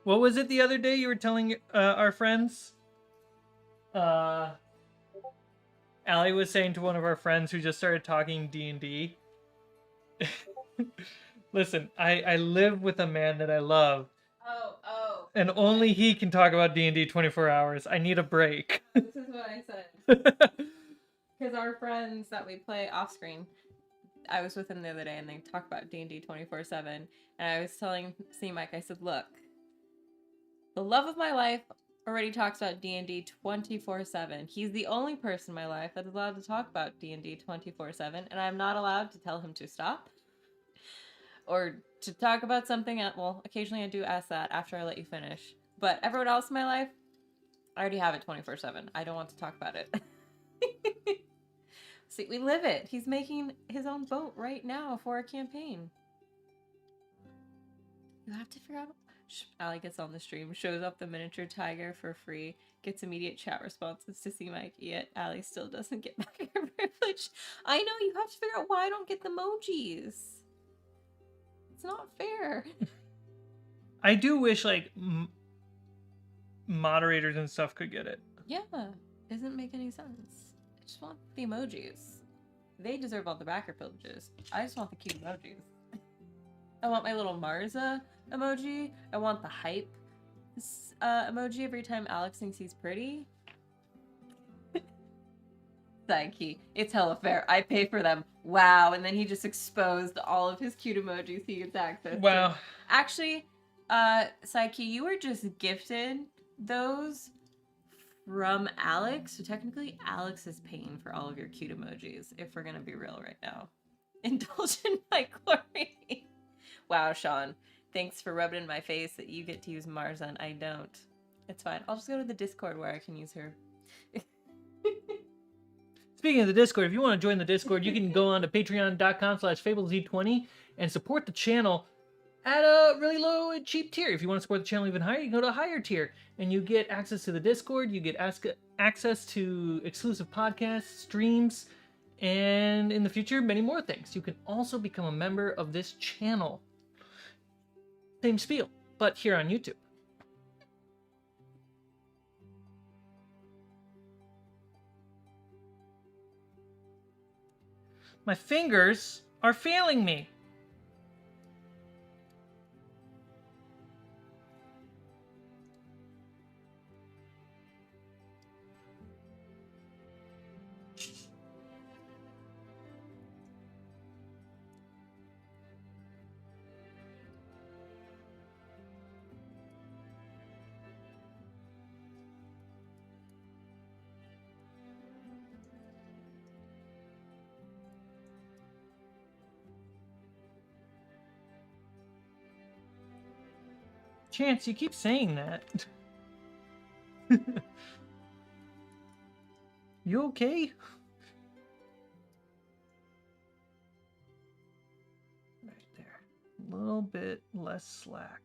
What was it the other day you were telling our friends? Allie was saying to one of our friends who just started talking D&D. Listen, I live with a man that I love. Oh. And only he can talk about D&D 24 hours. I need a break. This is what I said. Because our friends that we play off screen, I was with them the other day and they talk about D&D 24/7. And I was telling C-Mike, I said, look, the love of my life already talks about D&D 24/7. He's the only person in my life that is allowed to talk about D&D 24/7, and I'm not allowed to tell him to stop or to talk about something. Well, occasionally I do ask that after I let you finish. But everyone else in my life, I already have it 24/7. I don't want to talk about it. See, we live it. He's making his own boat right now for a campaign. You have to figure out. Allie gets on the stream, shows up the miniature tiger for free, gets immediate chat responses to see Mike, yet Allie still doesn't get back her privilege. I know, you have to figure out why I don't get the emojis. It's not fair. I do wish, like, moderators and stuff could get it. Yeah, doesn't make any sense. I just want the emojis. They deserve all the backer privileges. I just want the cute emojis. I want my little Marza emoji. I want the hype emoji every time Alex thinks he's pretty. Psyche. It's hella fair. I pay for them. Wow. And then he just exposed all of his cute emojis he gets access to. Wow. Actually, Psyche, you were just gifted those from Alex. So technically, Alex is paying for all of your cute emojis, if we're going to be real right now. Indulge in my glory. Wow, Sean. Thanks for rubbing in my face that you get to use Marza and I don't. It's fine. I'll just go to the Discord where I can use her. Speaking of the Discord, if you want to join the Discord, you can go on to patreon.com/fablez20 and support the channel at a really low and cheap tier. If you want to support the channel even higher, you can go to a higher tier and you get access to the Discord, you get access to exclusive podcasts, streams, and in the future, many more things. You can also become a member of this channel. Same spiel, but here on YouTube. My fingers are failing me. Chance, you keep saying that. You okay? Right there. A little bit less slack.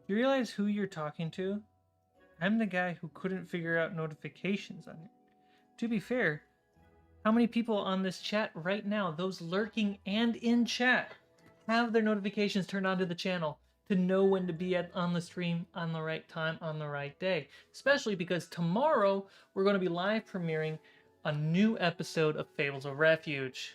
You realize who you're talking to? I'm the guy who couldn't figure out notifications on it. To be fair, how many people on this chat right now, those lurking and in chat, have their notifications turned on to the channel to know when to be on the stream on the right time on the right day? Especially because tomorrow we're going to be live premiering a new episode of Fables of Refuge.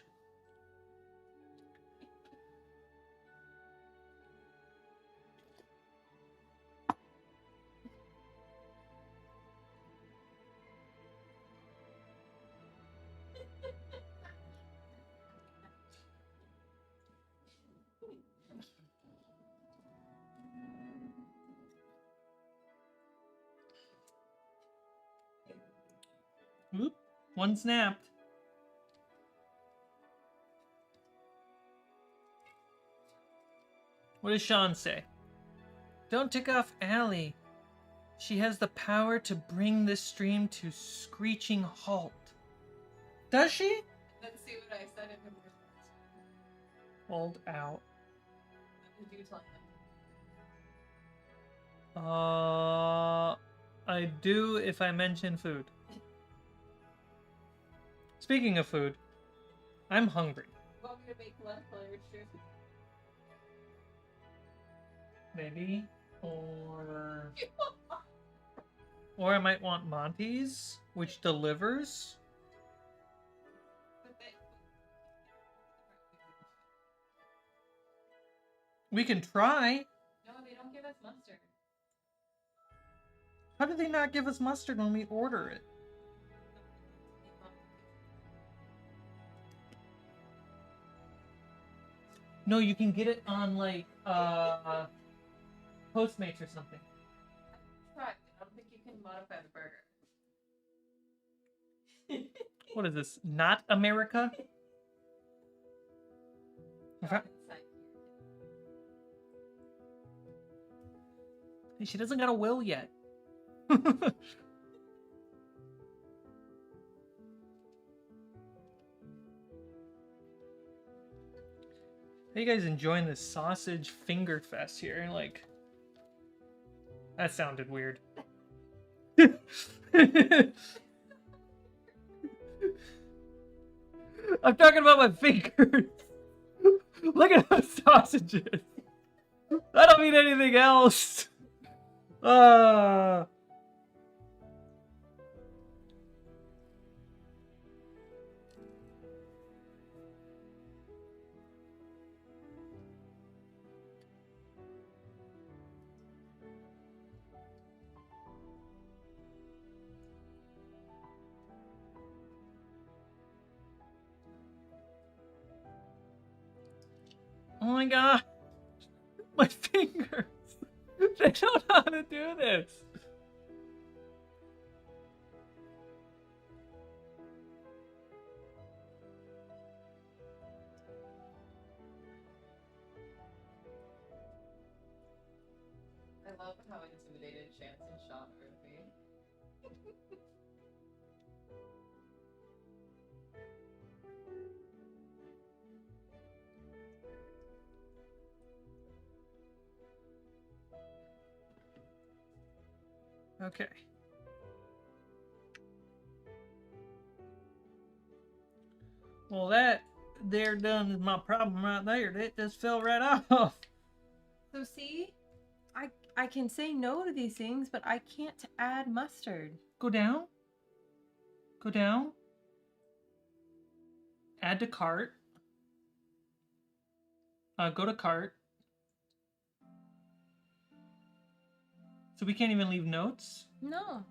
Oop, one snapped. What does Sean say? Don't tick off Allie. She has the power to bring this stream to screeching halt. Does she? Let's see what I said in the words. Hold out. What did you tell them? I do if I mention food. Speaking of food, I'm hungry. You want me to make lunch while you're streaming? Maybe. Or I might want Monty's, which delivers. We can try. No, they don't give us mustard. How did they not give us mustard when we order it? No, you can get it on like Postmates or something. Try. I don't think you can modify the burger. What is this? Not America? Okay. Hey, she doesn't got a will yet. How you guys enjoying this sausage finger fest here? Like, that sounded weird. I'm talking about my fingers. Look at those sausages. I don't mean anything else. Oh my god. My fingers. They don't know how to do this. I love how intimidated Chance and Sean are with me. Okay. Well, that there done is my problem right there. That just fell right off. So see, I can say no to these things, but I can't add mustard. Go down. Go down. Add to cart. Go to cart. So we can't even leave notes? No. I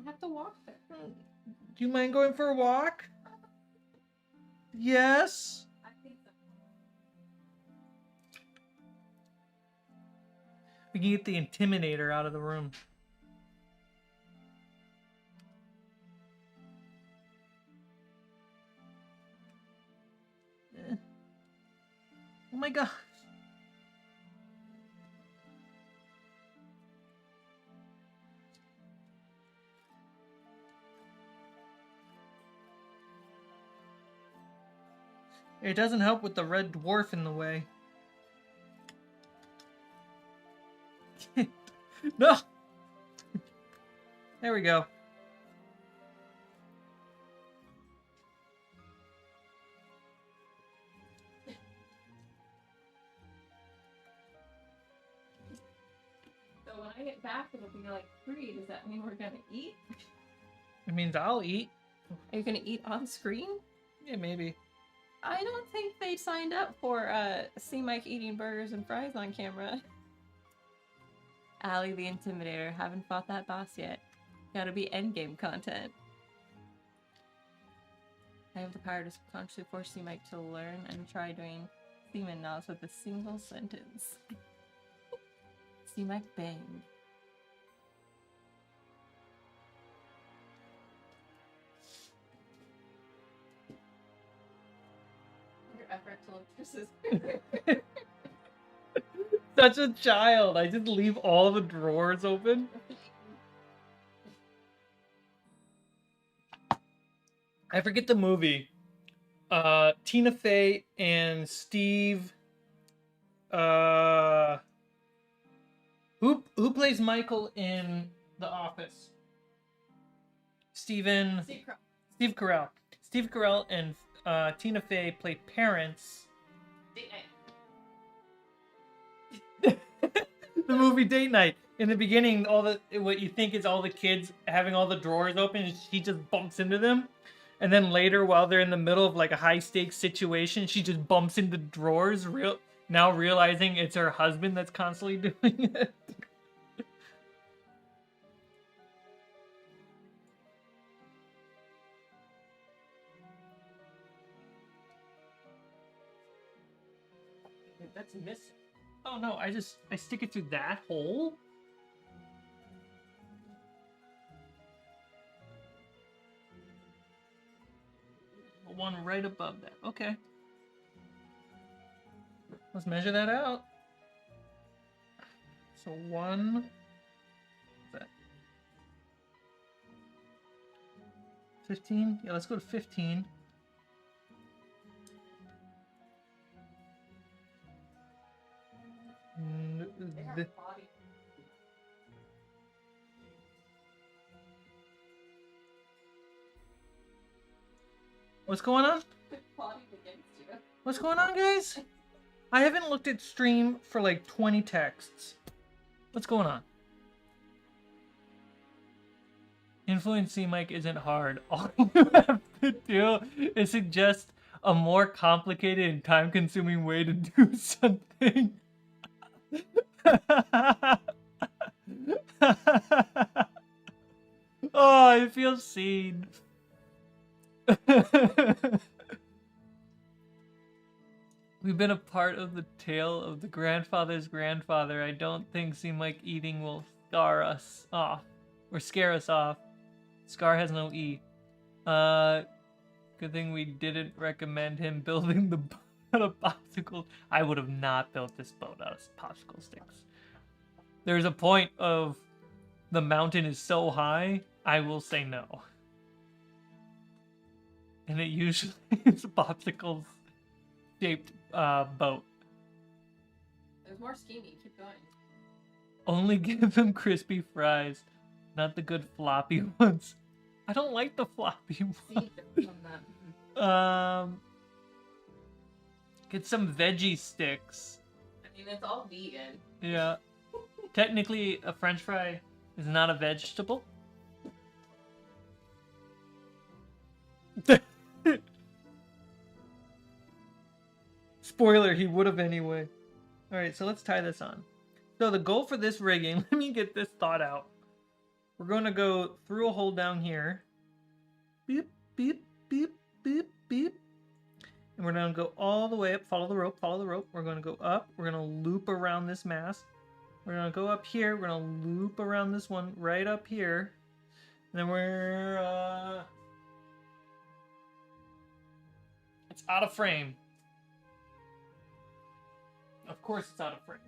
have to walk there. Do you mind going for a walk? Yes. I think so. We can get the Intimidator out of the room. Oh my god. It doesn't help with the red dwarf in the way. No! There we go. So when I get back, it'll be like 3. Does that mean we're gonna eat? It means I'll eat. Are you gonna eat on screen? Yeah, maybe. I don't think they signed up for see Mike eating burgers and fries on camera. Allie the Intimidator, haven't fought that boss yet. Gotta be endgame content. I have the power to subconsciously force C Mike to learn and try doing semen nods with a single sentence. C Mike bang. Your effort to look for scissors. Such a child. I just leave all the drawers open. I forget the movie. Tina Fey and Steve. Who plays Michael in The Office? Steve Carell. Steve Carell and Tina Fey play parents. Date night. The movie Date Night. In the beginning, what you think is all the kids having all the drawers open, and she just bumps into them. And then later, while they're in the middle of like a high stakes situation, she just bumps into drawers Now realizing it's her husband that's constantly doing it. That's missing. Oh no, I stick it through that hole? The one right above that. Okay. Let's measure that out. So one. What's that? 15? Yeah, let's go to 15. They have body. What's going on? Body against you. What's going on, guys? I haven't looked at stream for like 20 texts. What's going on? Influencing Mike isn't hard. All you have to do is suggest a more complicated and time-consuming way to do something. Oh, I feel seen. We've been a part of the tale of the grandfather's grandfather. I don't think seem like eating will scar us off. Or scare us off. Scar has no E. Good thing we didn't recommend him building the boat out of popsicles. I would have not built this boat out of popsicle sticks. There's a point of the mountain is so high, I will say no. And it usually is a popsicle shaped boat. There's more scheming. Keep going. Only give him crispy fries, not the good floppy ones. I don't like the floppy ones. See from them. Get some veggie sticks. I mean, it's all vegan. Yeah. Technically, a French fry is not a vegetable. Spoiler, he would have anyway. Alright, so let's tie this on. So the goal for this rigging, let me get this thought out. We're going to go through a hole down here. Beep, beep, beep, beep, beep. And we're going to go all the way up, follow the rope, follow the rope. We're going to go up, we're going to loop around this mast. We're going to go up here, we're going to loop around this one right up here. And then we're, it's out of frame. Of course it's out of frame.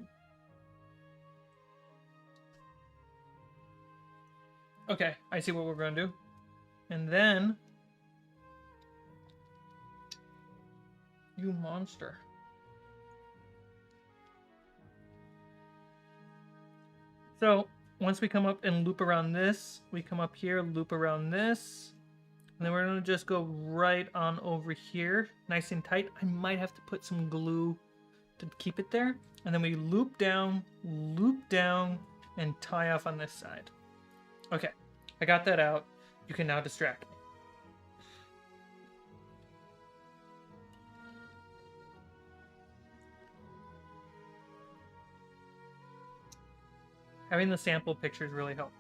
Okay, I see what we're going to do. And then... You monster. So, once we come up and loop around this, we come up here, loop around this. And then we're going to just go right on over here, nice and tight. I might have to put some glue to keep it there. And then we loop down, and tie off on this side. Okay, I got that out. You can now distract me. Having the sample pictures really help.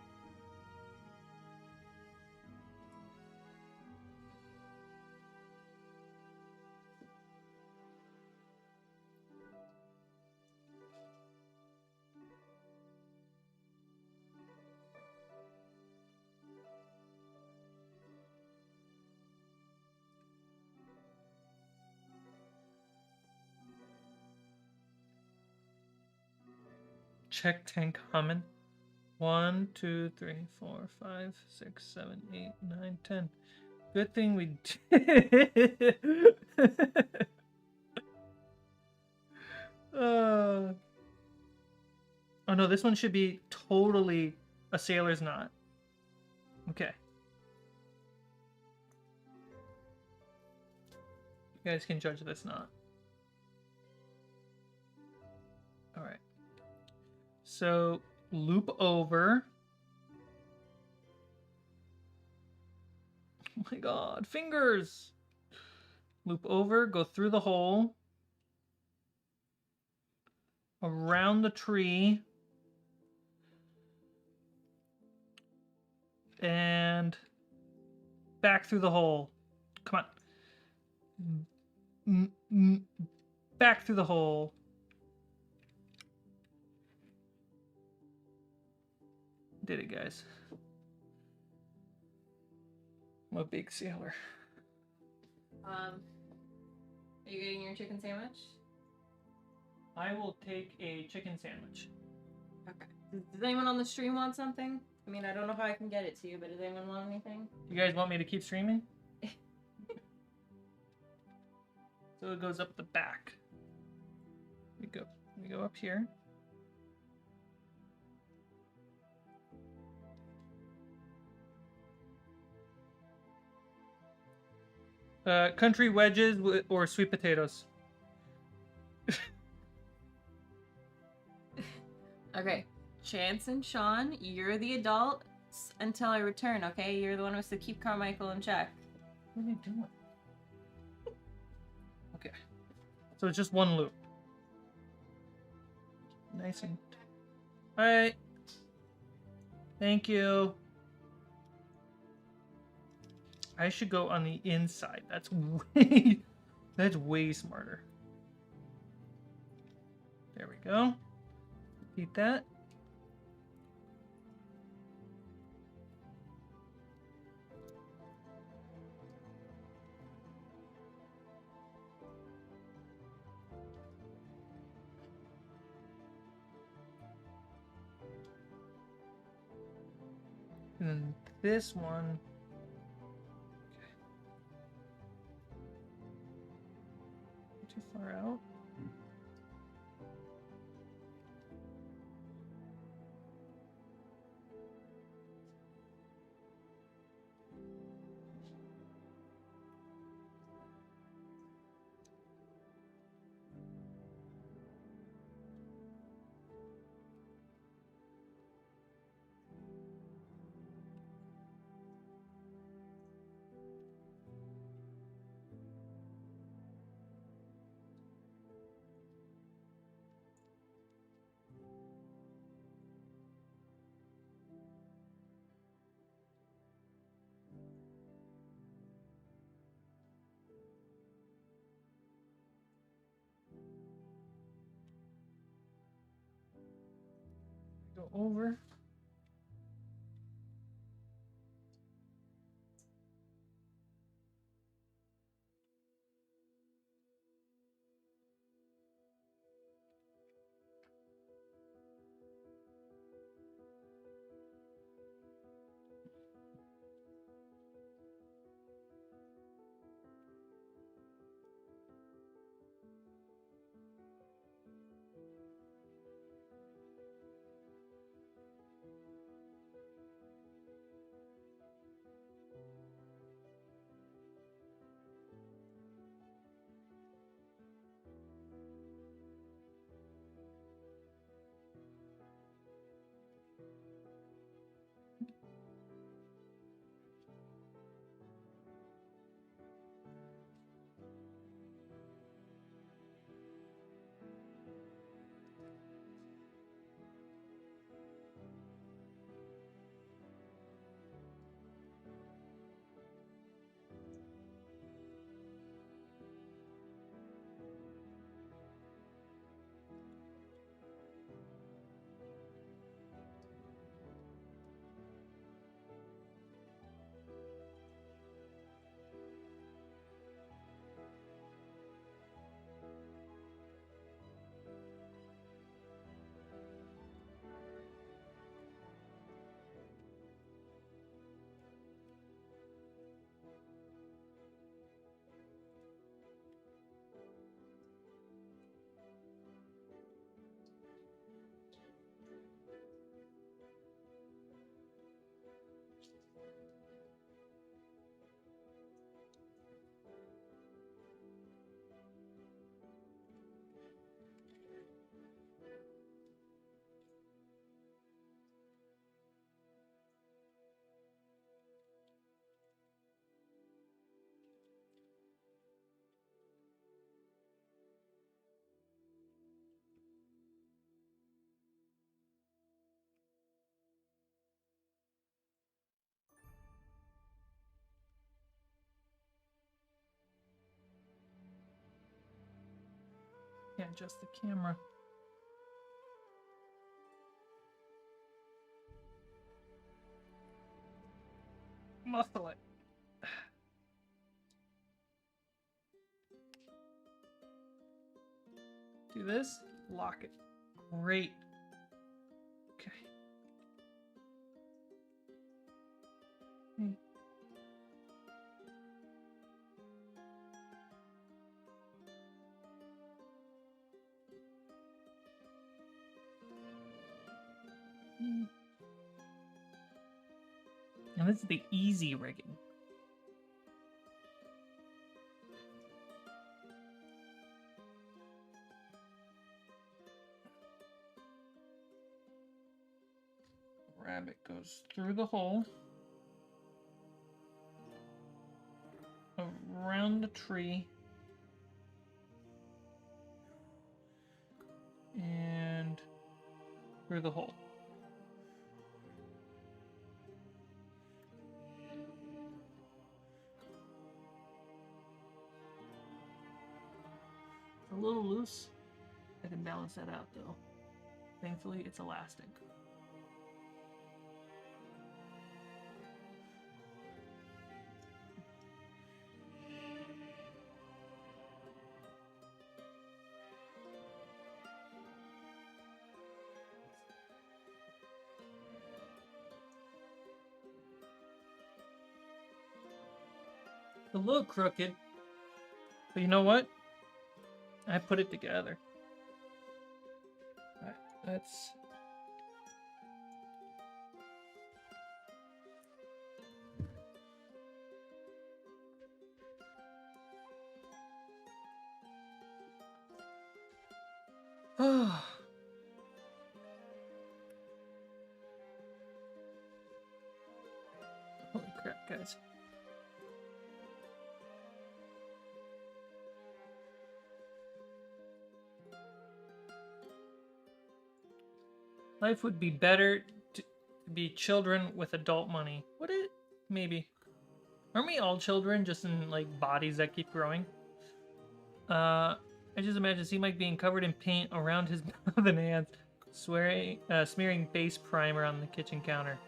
Check tank common. 1, 2, 3, 4, 5, 6, 7, 8, 9, 10. Good thing we did. Oh no, this one should be totally a sailor's knot. Okay. You guys can judge this knot. Alright. So, loop over. Oh my god, fingers! Loop over, go through the hole. around the tree and back through the hole. Come on. Back through the hole. Did it, guys. I'm a big sailor. Are you getting your chicken sandwich? I will take a chicken sandwich. Okay. Does anyone on the stream want something? I mean, I don't know how I can get it to you, but does anyone want anything? You guys want me to keep streaming? So it goes up the back. We go up here. Country wedges or sweet potatoes. Okay. Chance and Sean, you're the adults until I return, okay? You're the one who has to keep Carmichael in check. What are you doing? Okay. So it's just one loop. Nice and... Alright. Thank you. I should go on the inside. That's way smarter. There we go. Repeat that. And then this one. Okay. Too far out. Go over. Can't adjust the camera. Muscle it. Do this, lock it. Great. Okay. And this is the easy rigging. Rabbit goes through the hole, around the tree, and through the hole. It's a little loose. I can balance that out though. Thankfully, it's elastic. A little crooked, but you know what? I put it together. Alright, that's... Oh. Holy crap, guys. Life would be better to be children with adult money. Would it? Maybe. Aren't we all children, just in like bodies that keep growing? I just imagine C-Mike being covered in paint around his mouth and hands, smearing base primer on the kitchen counter.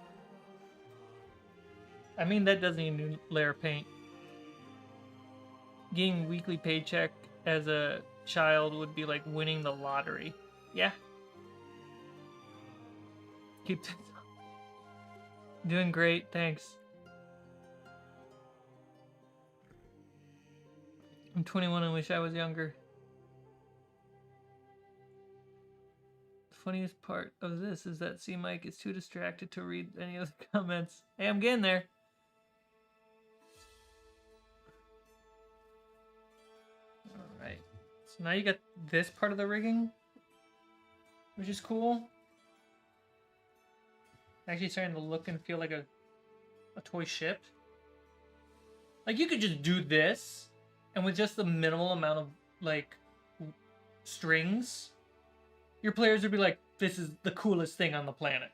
I mean, that doesn't even need a layer of paint. Getting weekly paycheck as a child would be like winning the lottery. Yeah. Keep doing great, thanks. I'm 21 and wish I was younger. The funniest part of this is that C-Mike is too distracted to read any of the comments. Hey, I'm getting there. Alright. So now you got this part of the rigging, which is cool. Actually starting to look and feel like a toy ship. Like, you could just do this, and with just the minimal amount of, like, strings, your players would be like, this is the coolest thing on the planet.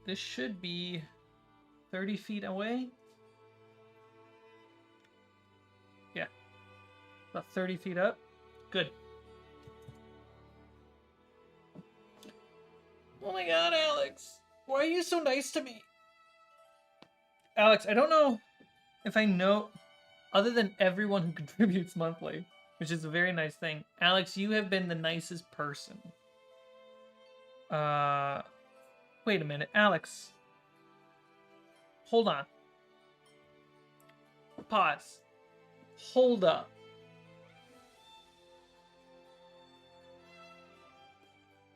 This should be 30 feet away. Yeah. About 30 feet up. Good. Oh my god, Alex. Why are you so nice to me? Alex, I don't know if I know, other than everyone who contributes monthly, which is a very nice thing. Alex, you have been the nicest person. Wait a minute. Alex. Hold on. Pause. Hold up.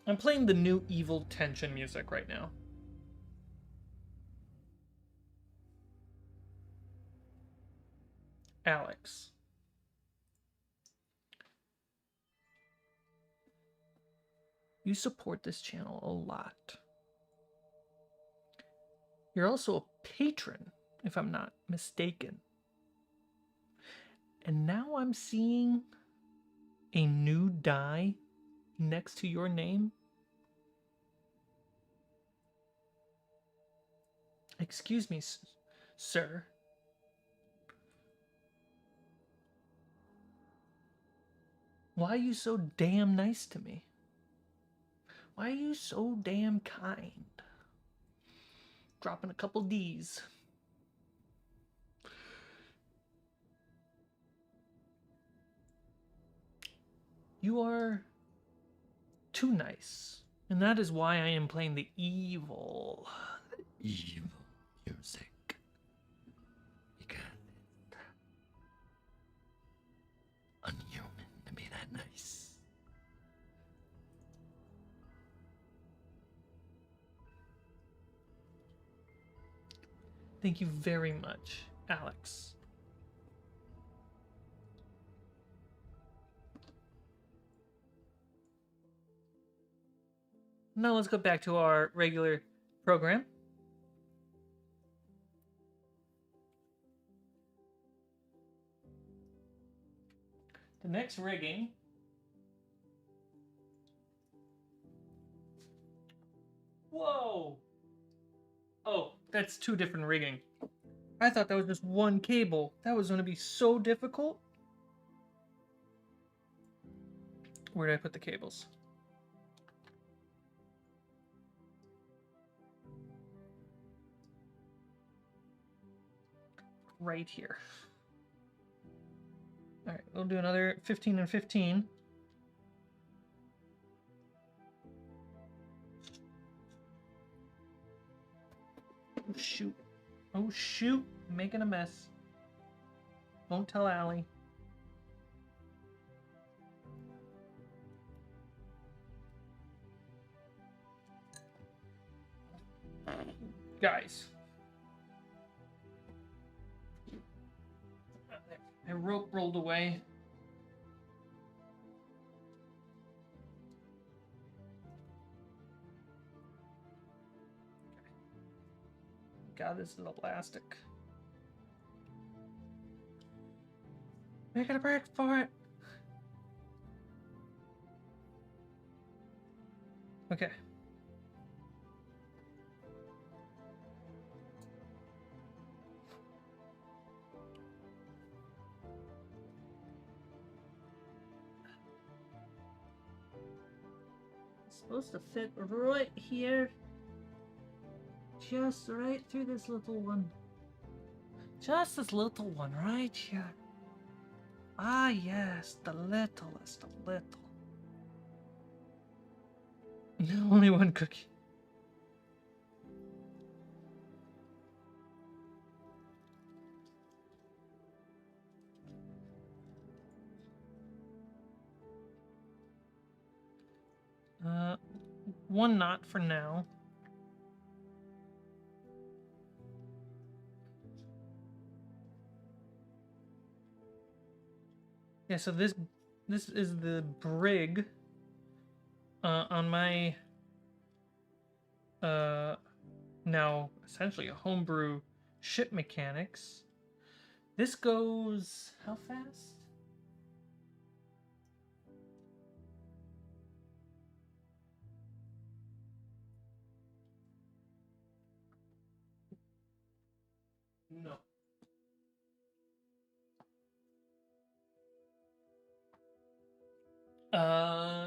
I'm playing the new Evil Tension music right now. Alex. You support this channel a lot. You're also a patron, if I'm not mistaken. And now I'm seeing a new die next to your name. Excuse me, sir. Why are you so damn nice to me? Why are you so damn kind? Dropping a couple D's. You are too nice. And that is why I am playing the evil. Evil music. Because it's unhuman to be that nice. Thank you very much, Alex. Now let's go back to our regular program. The next rigging Whoa! Oh, that's two different rigging. I thought that was just one cable. That was going to be so difficult. Where did I put the cables? Right here. All right, we'll do another 15 and 15. Oh, shoot. Oh, shoot. I'm making a mess. Don't tell Allie. Guys. My rope rolled away. God, this is elastic. Making a break for it. Okay. It's supposed to fit right here. Just right through this little one. Just this little one right here. Ah, yes, the littlest of little. Only one cookie. One knot for now. Yeah, so this is the brig on my now essentially a homebrew ship mechanics. This goes how fast? No.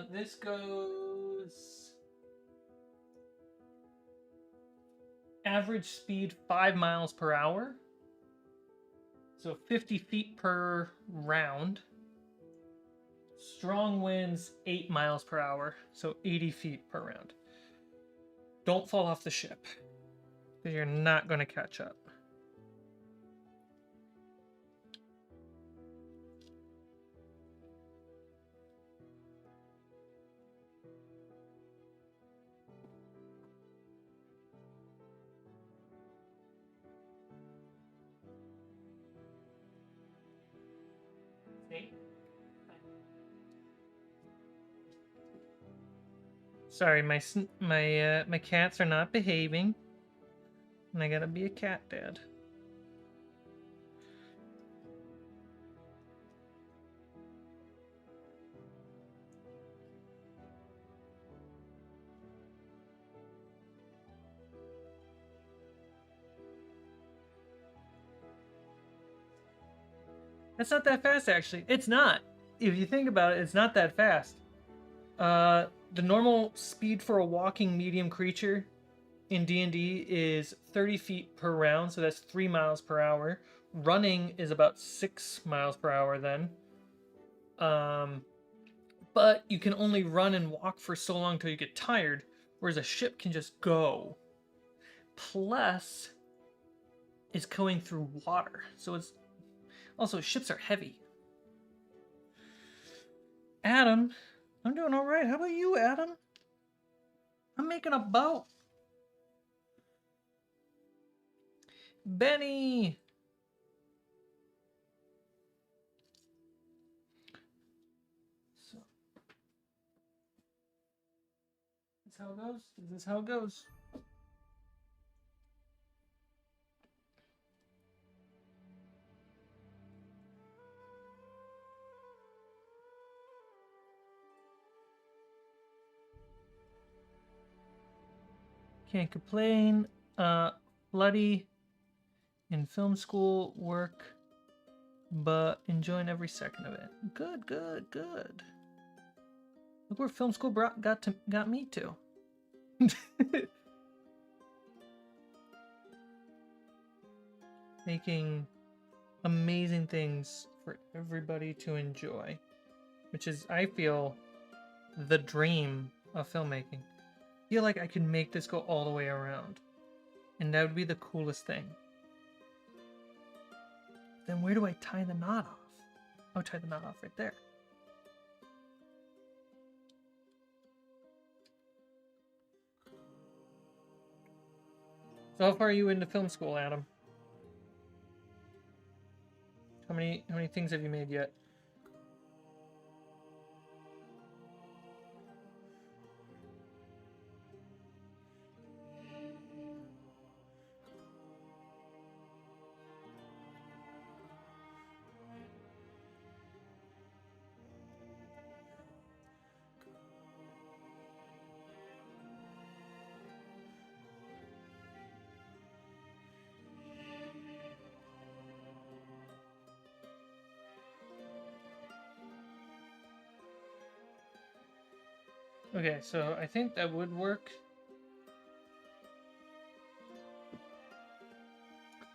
This goes average speed 5 miles per hour. So 50 feet per round. Strong winds 8 miles per hour, so 80 feet per round. Don't fall off the ship, because you're not going to catch up. Sorry, my cats are not behaving, and I gotta be a cat dad. That's not that fast, actually. It's not. If you think about it, it's not that fast. The normal speed for a walking medium creature in D&D is 30 feet per round, so that's 3 miles per hour. Running is about 6 miles per hour then. But you can only run and walk for so long till you get tired, whereas a ship can just go. Plus, it's going through water, so it's also ships are heavy. Adam, I'm doing all right. How about you, Adam? I'm making a boat. Benny. So, this how it goes? Is this how it goes? Can't complain. Bloody in film school work, but enjoying every second of it. Good, good, good. Look where film school got me to. Making amazing things for everybody to enjoy, which is, I feel, the dream of filmmaking. I feel like I could make this go all the way around, and that would be the coolest thing. Then where do I tie the knot off? I'll tie the knot off right there. So how far are you into film school, Adam? How many things have you made yet? Okay, so I think that would work.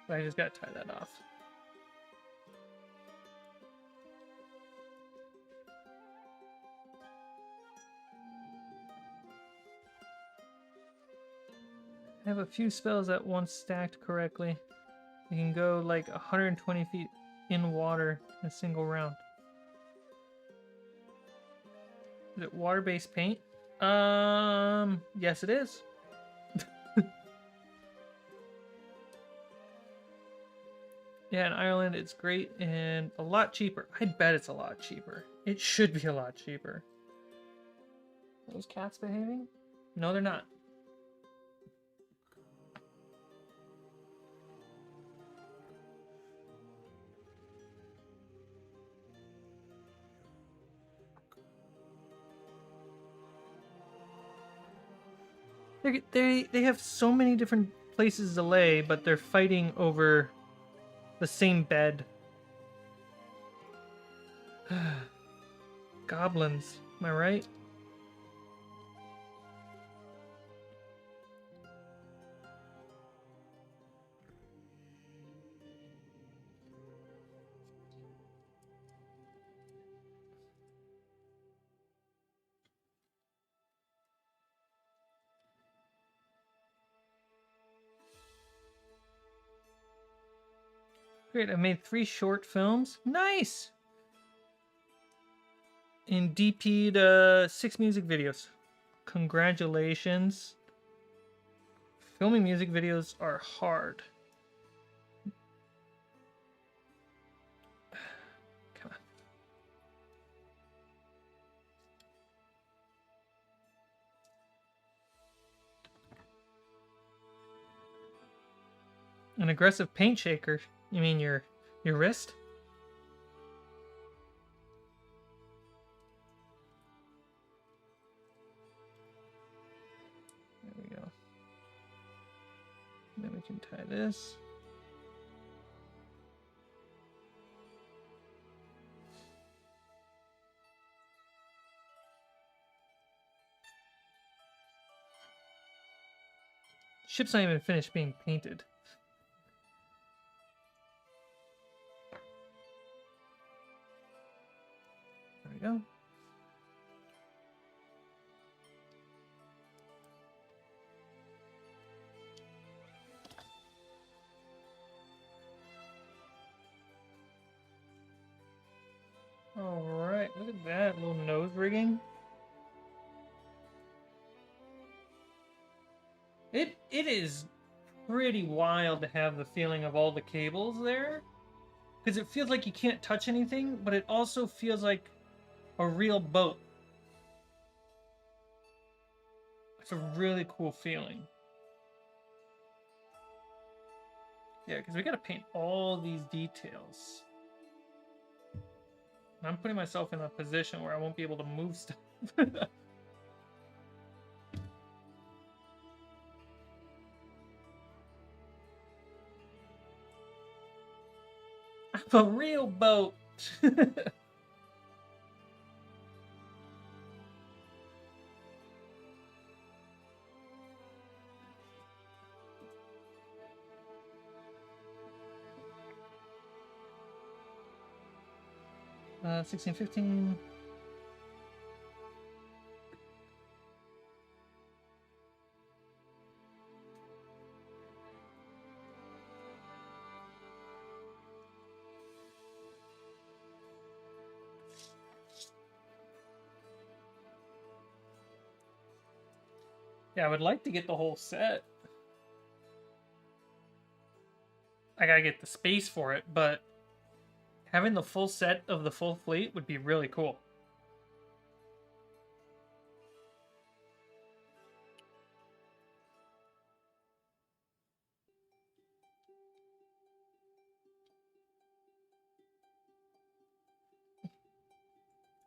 But I just gotta tie that off. I have a few spells that once stacked correctly. You can go like 120 feet in water in a single round. Is it water-based paint? Yes it is. Yeah, in Ireland it's great and a lot cheaper. I bet it's a lot cheaper. It should be a lot cheaper. Are those cats behaving? No, they're not. They have so many different places to lay, but they're fighting over the same bed. Goblins, am I right? Great, I made 3 short films. Nice! And DP'd 6 music videos. Congratulations. Filming music videos are hard. Come on. An aggressive paint shaker? You mean your wrist? There we go. Then we can tie this. Ship's not even finished being painted. There we go. All right, look at that little nose rigging. It is pretty wild to have the feeling of all the cables there, because it feels like you can't touch anything, but it also feels like a real boat. It's a really cool feeling. Yeah, because we got to paint all these details. And I'm putting myself in a position where I won't be able to move stuff. A real boat. 16, 15. Yeah, I would like to get the whole set. I gotta get the space for it, but having the full set of the full fleet would be really cool.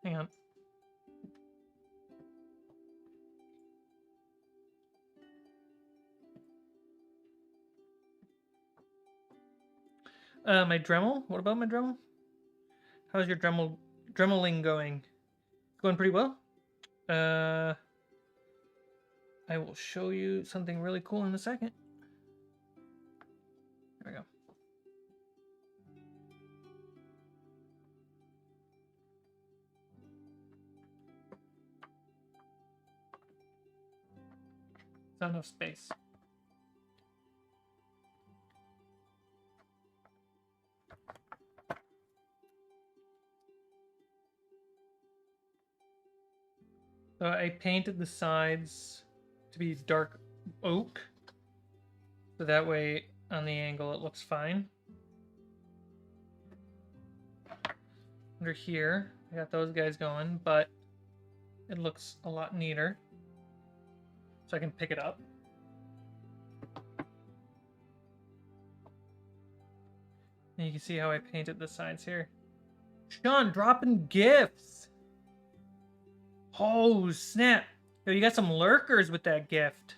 Hang on. My Dremel? What about my Dremel? How's your Dremeling going? Going pretty well. I will show you something really cool in a second. There we go. Not enough space. So I painted the sides to be dark oak, so that way on the angle it looks fine. Under here, I got those guys going, but it looks a lot neater. So I can pick it up. And you can see how I painted the sides here. Sean, dropping gifts! Oh, snap. Yo, you got some lurkers with that gift.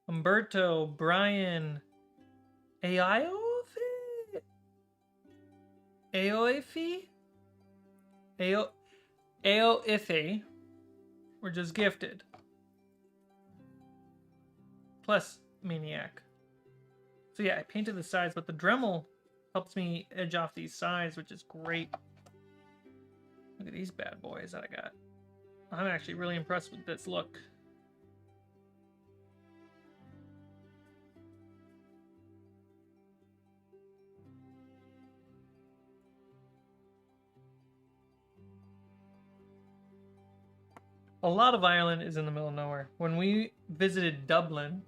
Umberto, Brian, Aoife were just gifted. Plus Maniac. So yeah, I painted the sides, but the Dremel helps me edge off these sides, which is great. Look at these bad boys that I got. I'm actually really impressed with this look. A lot of Ireland is in the middle of nowhere. When we visited Dublin,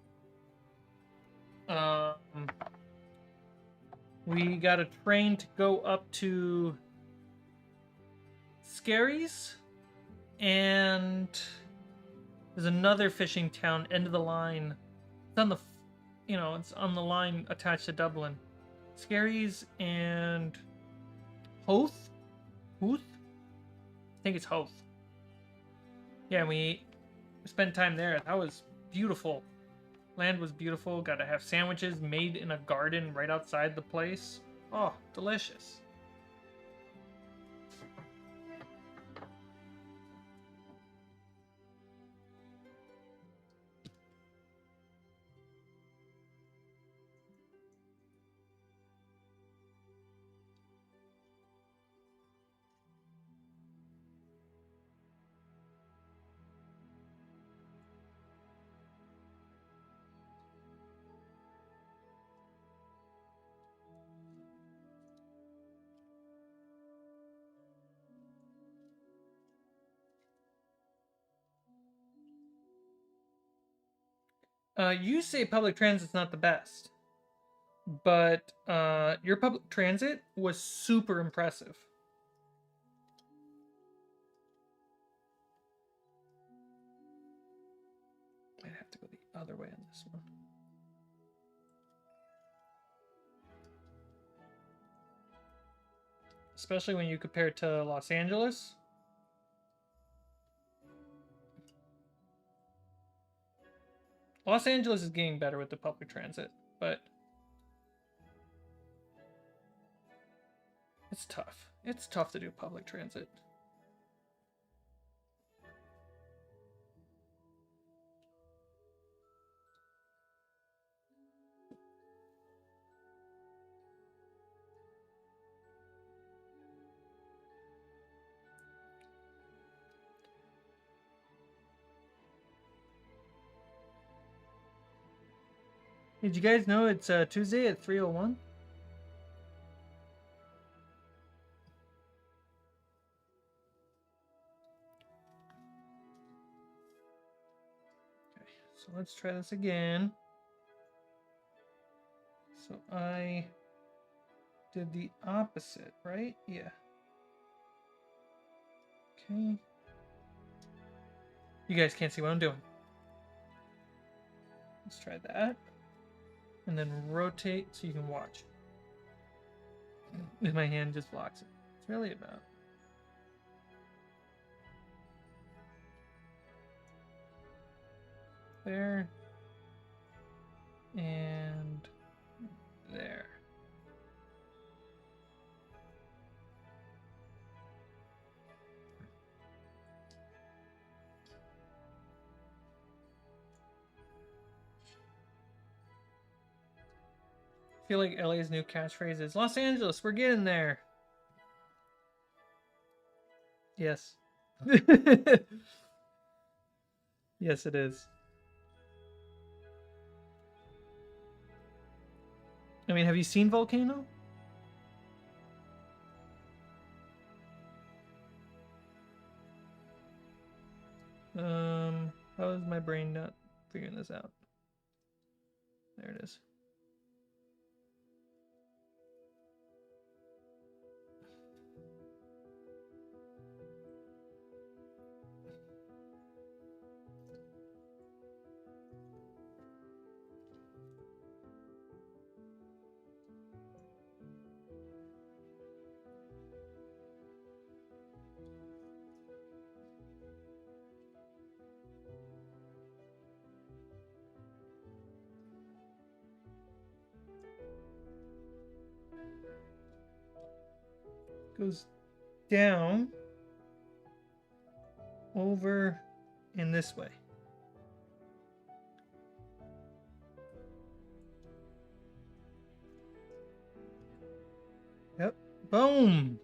we got a train to go up to Skerries, and there's another fishing town, end of the line. It's on the, it's on the line attached to Dublin. Skerries and Hoth? I think it's Hoth. Yeah, we spent time there. That was beautiful. Land was beautiful. Got to have sandwiches made in a garden right outside the place. Oh, delicious. You say public transit's not the best, but your public transit was super impressive. I have to go the other way on this one. Especially when you compare it to Los Angeles. Los Angeles is getting better with the public transit, but it's tough. It's tough to do public transit. Did you guys know it's Tuesday at 3:01? Okay, so let's try this again. So I did the opposite, right? Yeah. Okay. You guys can't see what I'm doing. Let's try that. And then rotate so you can watch. And my hand just blocks it. It's really about. There. And there. I feel like LA's new catchphrase is Los Angeles, we're getting there. Yes. Yes, it is. I mean, have you seen Volcano? How is my brain not figuring this out? There it is. Goes down, over, and this way. Yep. Boom.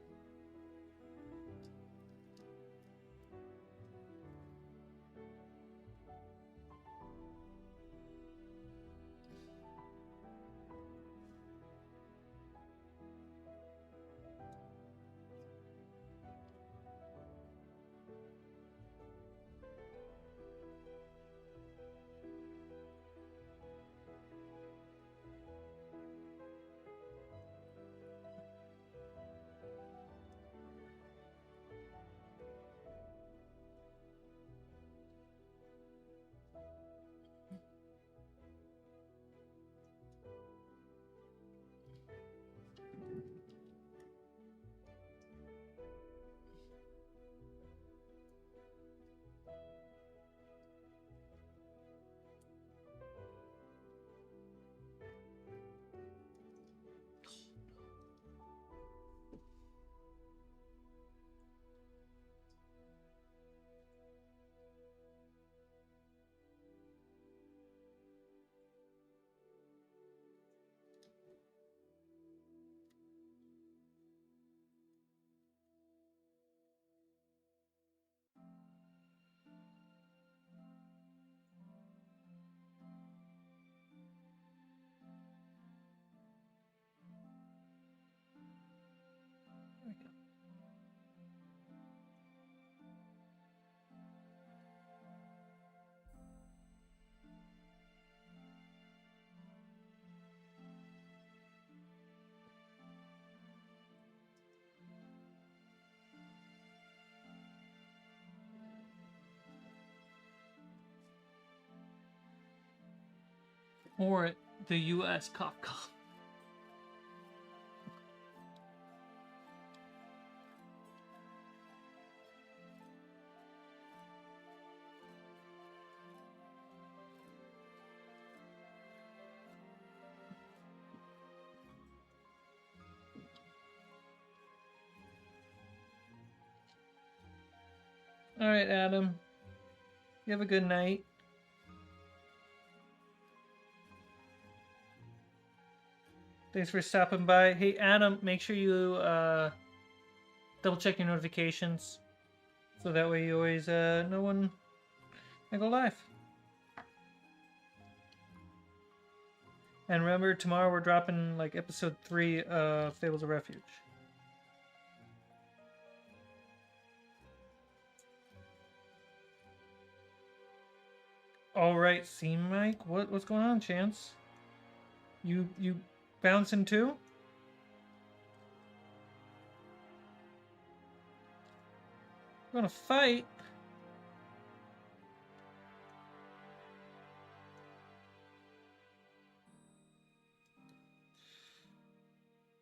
Or the U.S. Capcom. All right, Adam. You have a good night. Thanks for stopping by. Hey, Adam, make sure you double check your notifications so that way you always know when I go live. And remember, tomorrow we're dropping like episode 3 of Fables of Refuge. All right, see, Mike, what's going on, Chance? You bouncing too? We're gonna fight.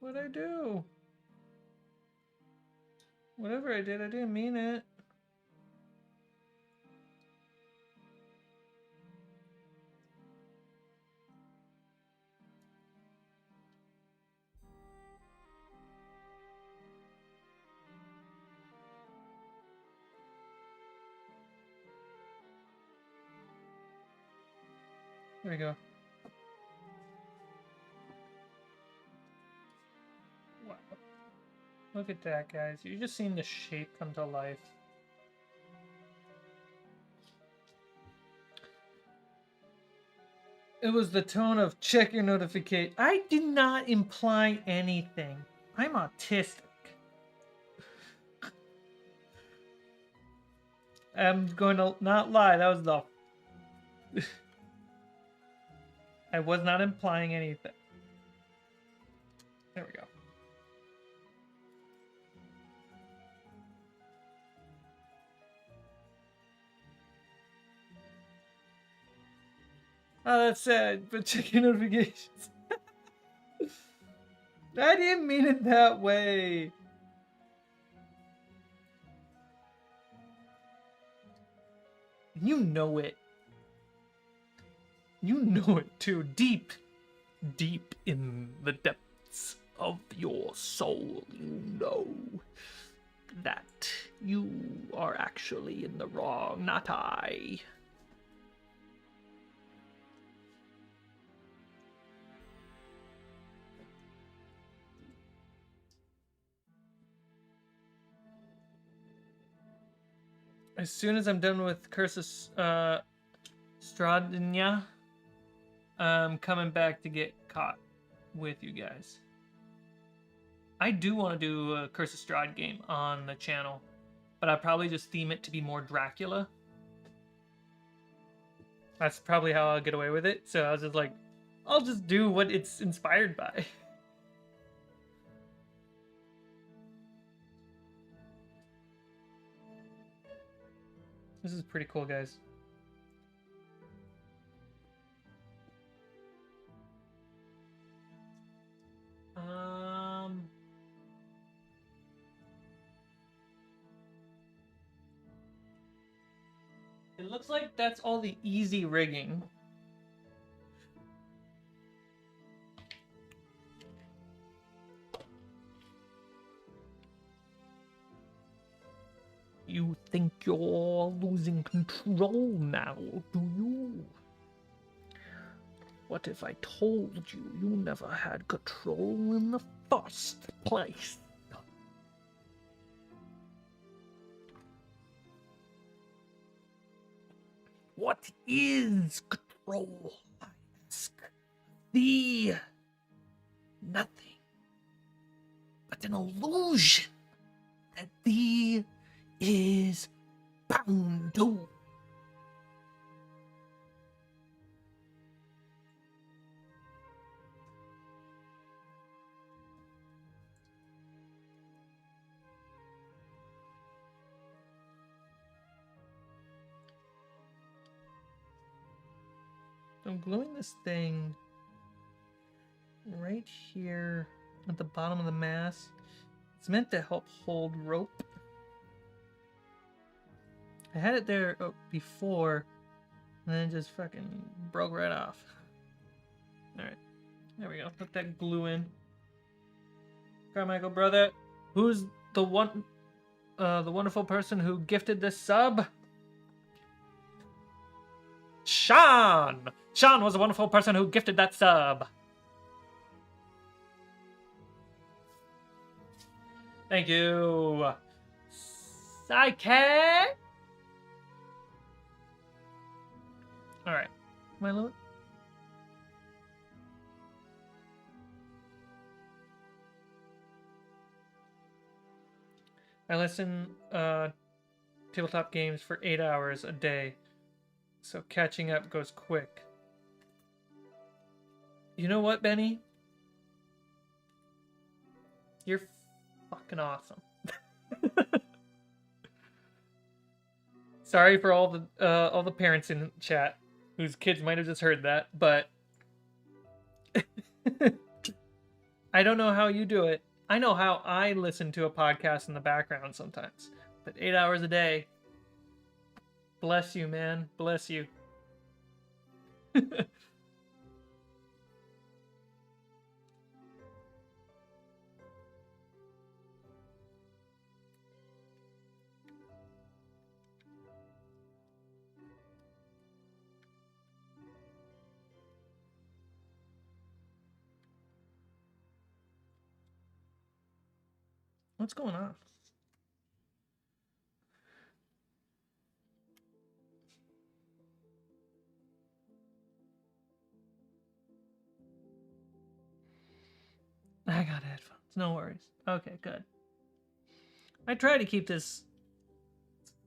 What'd I do? Whatever I did, I didn't mean it. There we go. Wow. Look at that, guys. You're just seeing the shape come to life. It was the tone of check your notification. I did not imply anything. I'm autistic. I'm going to not lie. That was the... I was not implying anything. There we go. Oh, that's sad, but check your notifications. I didn't mean it that way. You know it. You know it too. Deep in the depths of your soul, you know that you are actually in the wrong, not I. As soon as I'm done with Curse of Strahd, I'm coming back to get caught with you guys. I do want to do a Curse of Strahd game on the channel, but I'll probably just theme it to be more Dracula. That's probably how I'll get away with it. So I was just like, I'll just do what it's inspired by. This is pretty cool, guys. It looks like that's all the easy rigging. You think you're losing control now, do you? What if I told you you never had control in the first place? What is control, I ask? Nothing but an illusion that thee is bound to. I'm gluing this thing right here at the bottom of the mast. It's meant to help hold rope. I had it there before, and then it just fucking broke right off. Alright, there we go. Put that glue in. Carmichael, brother, who's the wonderful person who gifted this sub? Sean! Sean was a wonderful person who gifted that sub. Thank you. Psyche! Alright. My load. I listen tabletop games for 8 hours a day, so catching up goes quick. You know what, Benny? You're fucking awesome. Sorry for all the parents in chat whose kids might have just heard that, but I don't know how you do it. I know how I listen to a podcast in the background sometimes, but 8 hours a day. Bless you, man. Bless you. What's going on? I got headphones. No worries. Okay, good. I try to keep this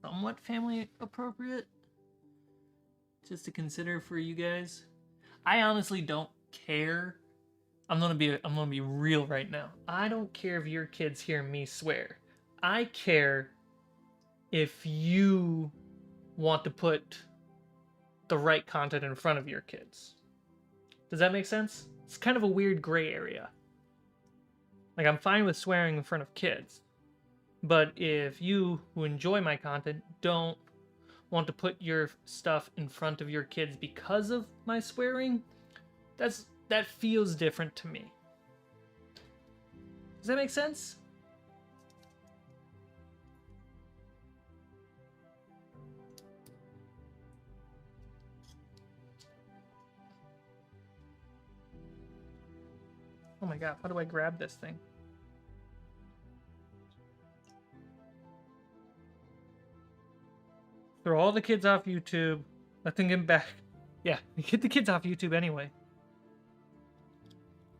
somewhat family appropriate, just to consider for you guys. I honestly don't care. I'm gonna be real right now. I don't care if your kids hear me swear. I care if you want to put the right content in front of your kids. Does that make sense? It's kind of a weird gray area. Like, I'm fine with swearing in front of kids, but if you who enjoy my content don't want to put your stuff in front of your kids because of my swearing, that feels different to me. Does that make sense? Oh my god, how do I grab this thing? Throw all the kids off YouTube. Let them get back. Yeah, get the kids off YouTube anyway.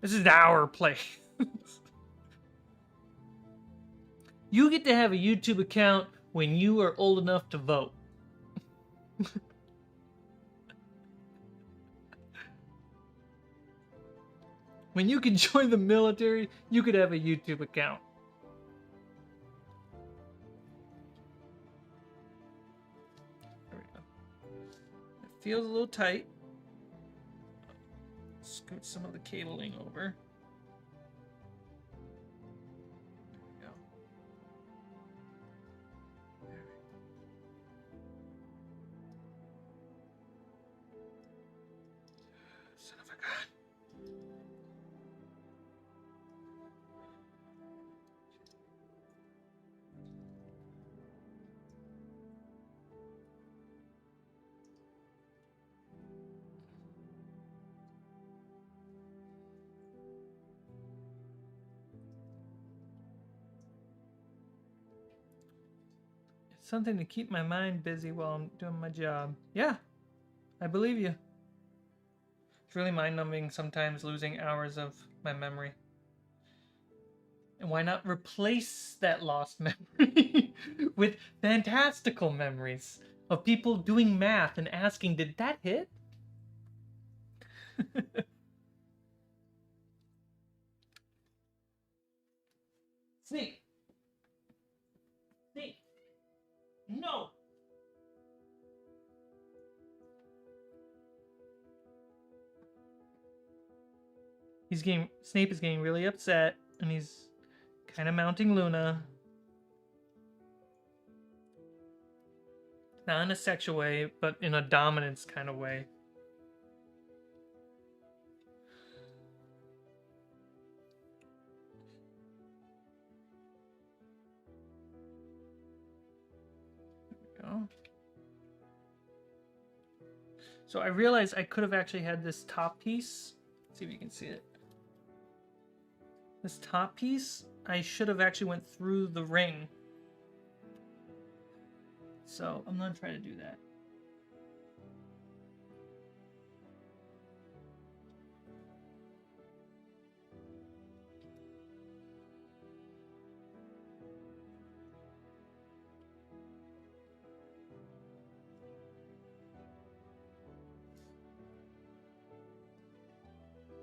This is our place. You get to have a YouTube account when you are old enough to vote. When you can join the military, you could have a YouTube account. There we go. It feels a little tight. Scoot some of the cabling over. There we go. Son of a gun. Something to keep my mind busy while I'm doing my job. Yeah, I believe you. It's really mind-numbing sometimes losing hours of my memory. And why not replace that lost memory with fantastical memories of people doing math and asking, did that hit? Sneak. Sneak. No. Snape is getting really upset, and he's kind of mounting Luna. Not in a sexual way, but in a dominance kind of way. There we go. So I realized I could have actually had this top piece. Let's see if you can see it. This top piece, I should have actually went through the ring. So I'm gonna try to do that.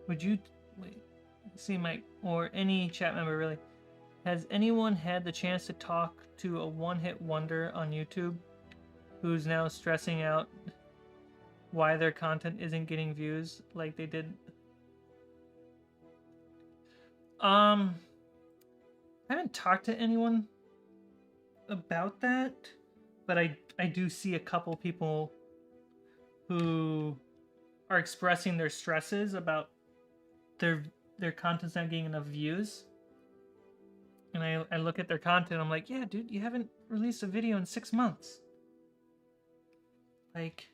Would you wait? See, Mike, or any chat member really? Has anyone had the chance to talk to a one-hit wonder on YouTube who's now stressing out why their content isn't getting views like they did? I haven't talked to anyone about that, but I do see a couple people who are expressing their stresses about their content's not getting enough views. And I look at their content, I'm like, yeah, dude, you haven't released a video in 6 months. Like,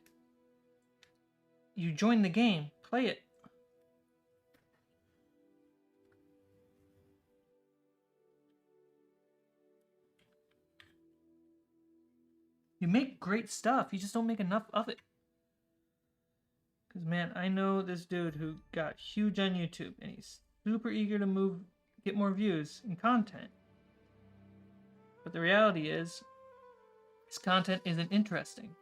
you joined the game, play it. You make great stuff, you just don't make enough of it. Because, man, I know this dude who got huge on YouTube, and he's super eager to get more views and content. But the reality is, his content isn't interesting.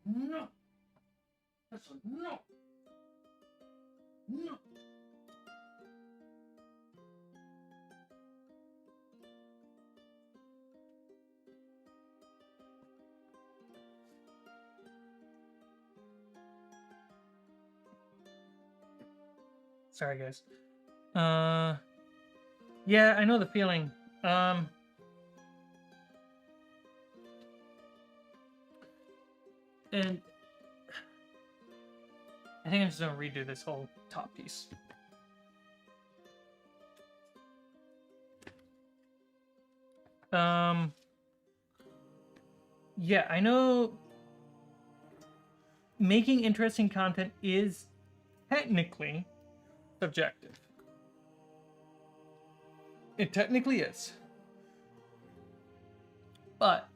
No. That's a no. No. Sorry, guys. Yeah, I know the feeling. And I think I'm just gonna redo this whole top piece. Yeah, I know making interesting content is technically subjective. It technically is. But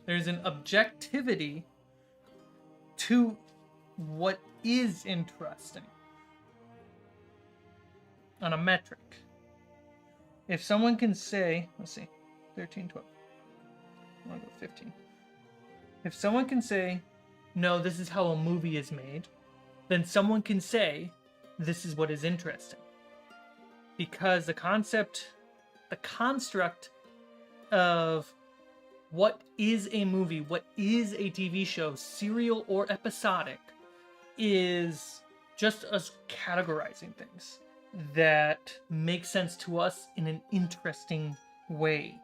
there's an objectivity to what is interesting on a metric. If someone can say, let's see, 13, 12. I want to go 15. If someone can say, no, this is how a movie is made, then someone can say, this is what is interesting. Because the construct of what is a movie, what is a TV show, serial or episodic, is just us categorizing things that make sense to us in an interesting way.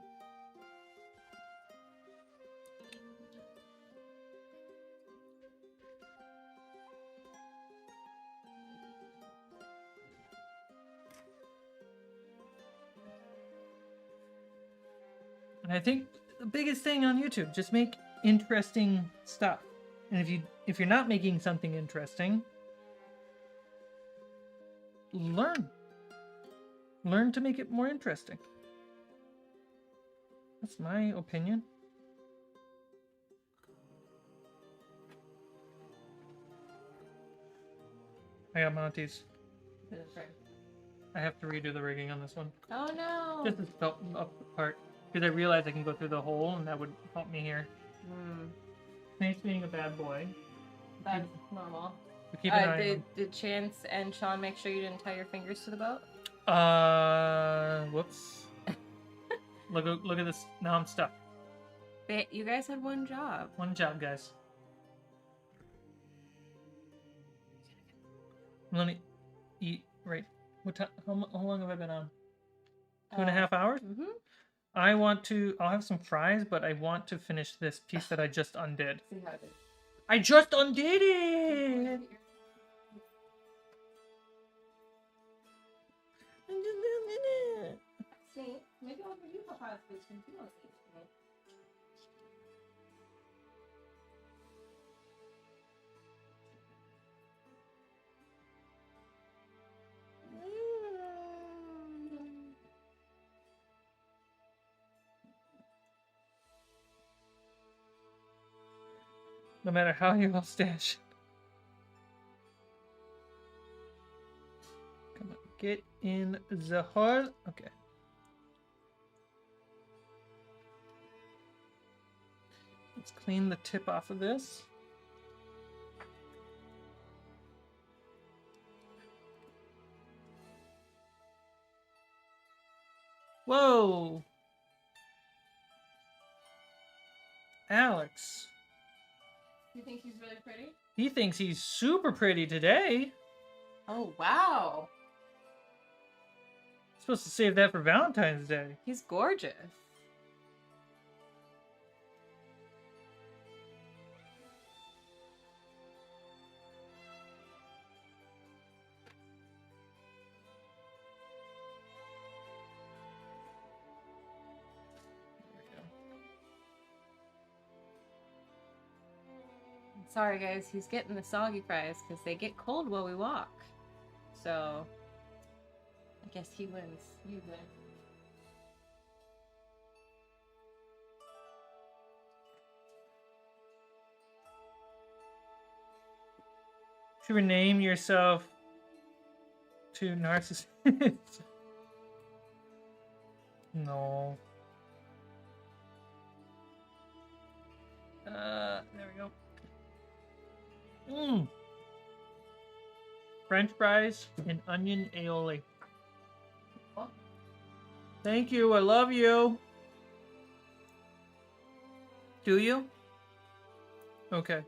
And I think the biggest thing on YouTube, just make interesting stuff. And if you're not making something interesting, learn to make it more interesting. That's my opinion. I got Monty's. I have to redo the rigging on this one. Oh no! Just this felt up part. Because I realized I can go through the hole, and that would help me here. Snape's being a bad boy. That's normal. But keep an eye on Did Chance and Sean make sure you didn't tie your fingers to the boat? Whoops. Look at this. Now I'm stuck. You guys had one job. One job, guys. Let me eat right. What time? How long have I been on? 2.5 hours? Mm-hmm. I'll have some fries, but I want to finish this piece that I just undid. See how it is. I just undid it! See, maybe I'll give you a pause because you don't see it. No matter how you all stash. Come on, get in the hole. Okay. Let's clean the tip off of this. Whoa! Alex. You think he's really pretty? He thinks he's super pretty today. Oh, wow. Supposed to save that for Valentine's Day. He's gorgeous. Sorry guys, he's getting the soggy fries because they get cold while we walk. So, I guess he wins. You win. Should rename yourself to narcissist. No. There we go. French fries and onion aioli. Thank you. I love you. Do you? Okay.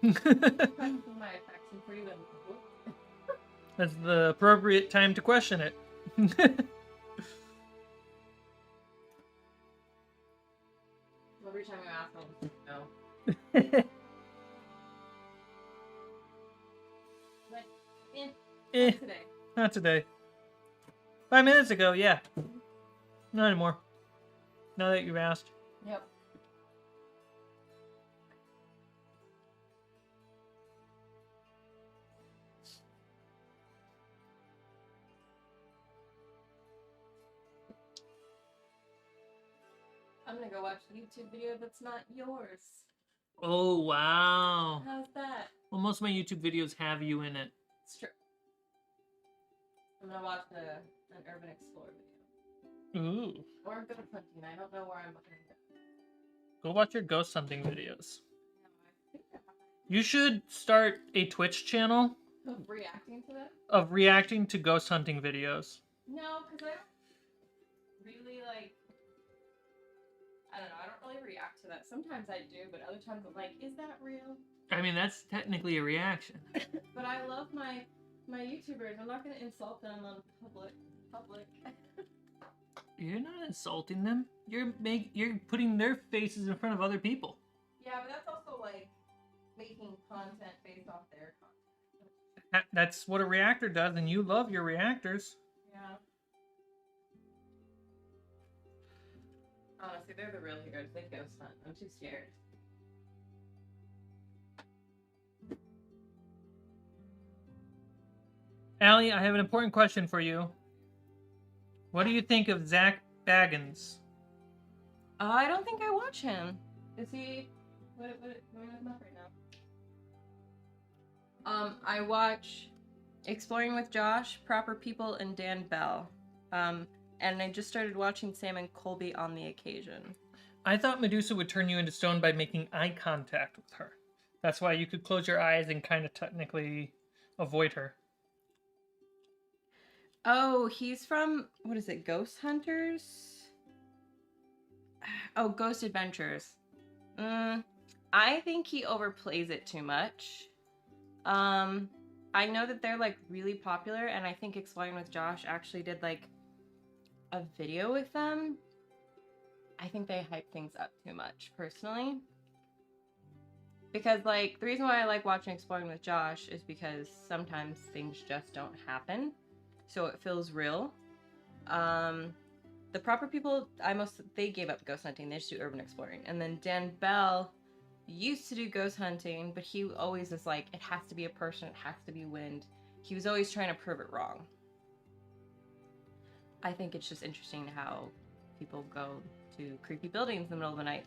Thanks for my affection for you and That's the appropriate time to question it. every time you ask him, no. Like, today. Not today. 5 minutes ago, yeah. Not anymore. Now that you've asked. Yep. I'm gonna go watch a YouTube video that's not yours. Oh, wow. How's that? Well, most of my YouTube videos have you in it. It's true. I'm gonna watch an Urban Explorer video. Ooh. Or a ghost hunting. I don't know where I'm looking at. Go watch your ghost hunting videos. No, I think I have You should start a Twitch channel of reacting to that. of reacting to ghost hunting videos. No, because I don't really like. I don't know. I don't really react to that. Sometimes I do, but other times I'm like, is that real? I mean, that's technically a reaction. But I love my YouTubers. I'm not gonna insult them on public. You're not insulting them. You're putting their faces in front of other people. Yeah, but that's also like making content based off their content. That's what a reactor does, and you love your reactors. Yeah. Honestly, they're the real heroes. They ghost hunt. I'm too scared. Allie, I have an important question for you. What do you think of Zach Baggins? I don't think I watch him. Is he? What am I looking up right now? I watch Exploring with Josh, Proper People, and Dan Bell. And I just started watching Sam and Colby on the occasion. I thought Medusa would turn you into stone by making eye contact with her. That's why you could close your eyes and kind of technically avoid her. Oh, he's from, what is it, Ghost Hunters? Oh, Ghost Adventures. I think he overplays it too much. I I know that they're like really popular, and I think Exploring with Josh actually did like a video with them. I think they hype things up too much, personally. Because like the reason why I like watching Exploring with Josh is because sometimes things just don't happen, so it feels real. The proper people, they gave up ghost hunting. They just do urban exploring. And then Dan Bell used to do ghost hunting, but he always is like, it has to be a person, it has to be wind. He was always trying to prove it wrong. I think it's just interesting how people go to creepy buildings in the middle of the night.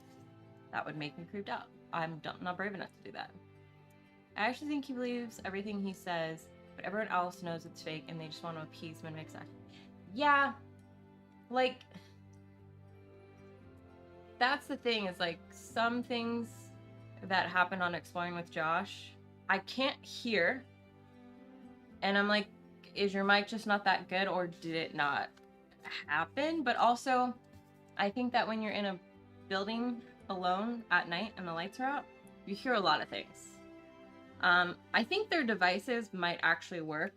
That would make me creeped out. I'm not brave enough to do that. I actually think he believes everything he says, but everyone else knows it's fake and they just want to appease him and make sense. Yeah, like, that's the thing, is like some things that happen on Exploring with Josh, I can't hear. And I'm like, is your mic just not that good, or did it not happen? But also, I think that when you're in a building alone at night and the lights are out, you hear a lot of things. I think their devices might actually work.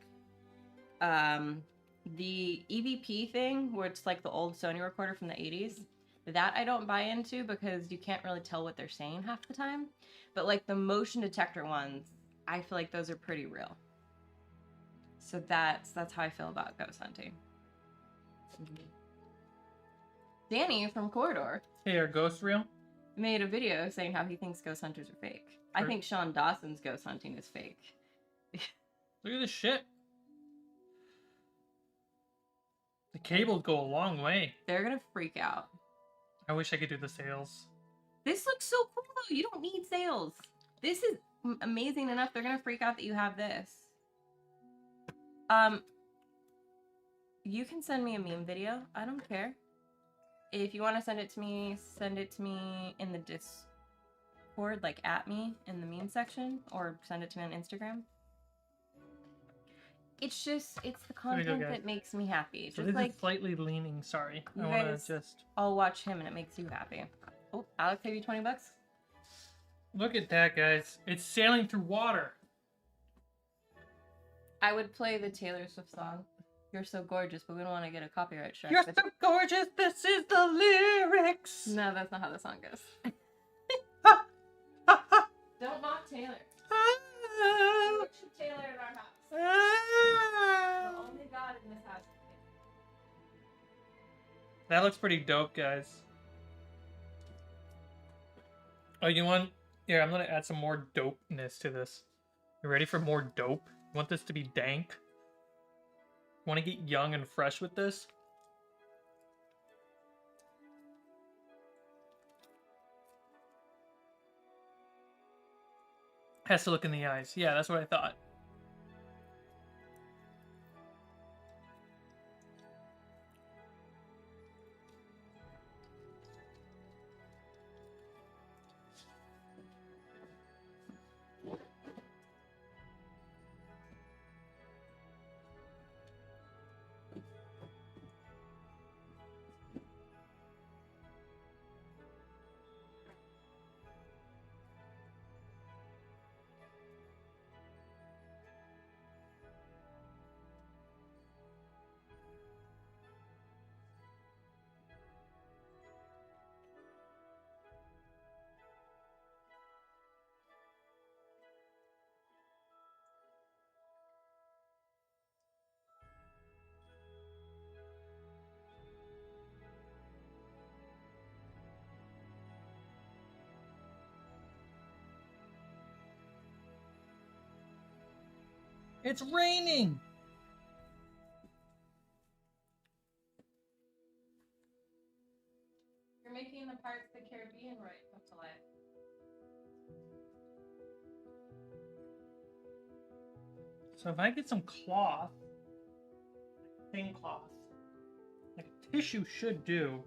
The EVP thing, where it's like the old Sony recorder from the 80s, that I don't buy into because you can't really tell what they're saying half the time. But like the motion detector ones, I feel like those are pretty real. So that's how I feel about ghost hunting. Danny from Corridor Hey, are ghosts real? made a video saying how he thinks ghost hunters are fake. I think Sean Dawson's ghost hunting is fake. Look at this shit. The cables go a long way. They're gonna freak out. I wish I could do the sails. This looks so cool though. You don't need sails. This is amazing enough. They're gonna freak out that you have this. You can send me a meme video. I don't care. If you want to send it to me in the Discord, like at me in the meme section, or send it to me on Instagram. It's the content that makes me happy. So Just this like is slightly leaning, sorry. you I want guys- to just... I'll watch him and it makes you happy. Oh, Alex, have you $20? Look at that, guys. It's sailing through water. I would play the Taylor Swift song, "You're So Gorgeous," but we don't want to get a copyright strike. You're so gorgeous, this is the lyrics. No, that's not how the song goes. Don't mock Taylor. Worship Taylor in our house. The only God in this house. That looks pretty dope, guys. Oh, you want... Here, I'm gonna add some more dopeness to this. You ready for more dope? You want this to be dank? Want to get young and fresh with this? Has to look in the eyes. Yeah, that's what I thought. It's raining! You're making the parts of the Caribbean right come to life. So if I get some cloth, thin cloth, like a tissue should do.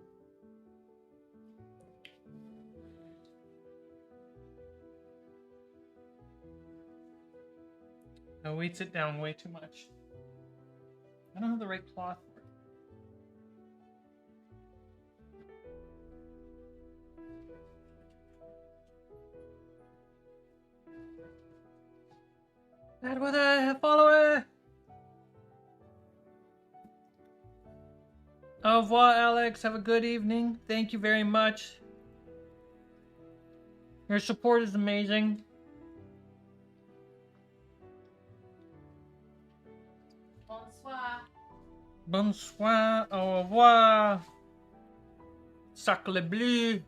No, weights it down way too much. I don't have the right cloth for it. Bad weather, follower! Au revoir, Alex. Have a good evening. Thank you very much. Your support is amazing. Bonsoir. Bonsoir, au revoir. Sacre bleu.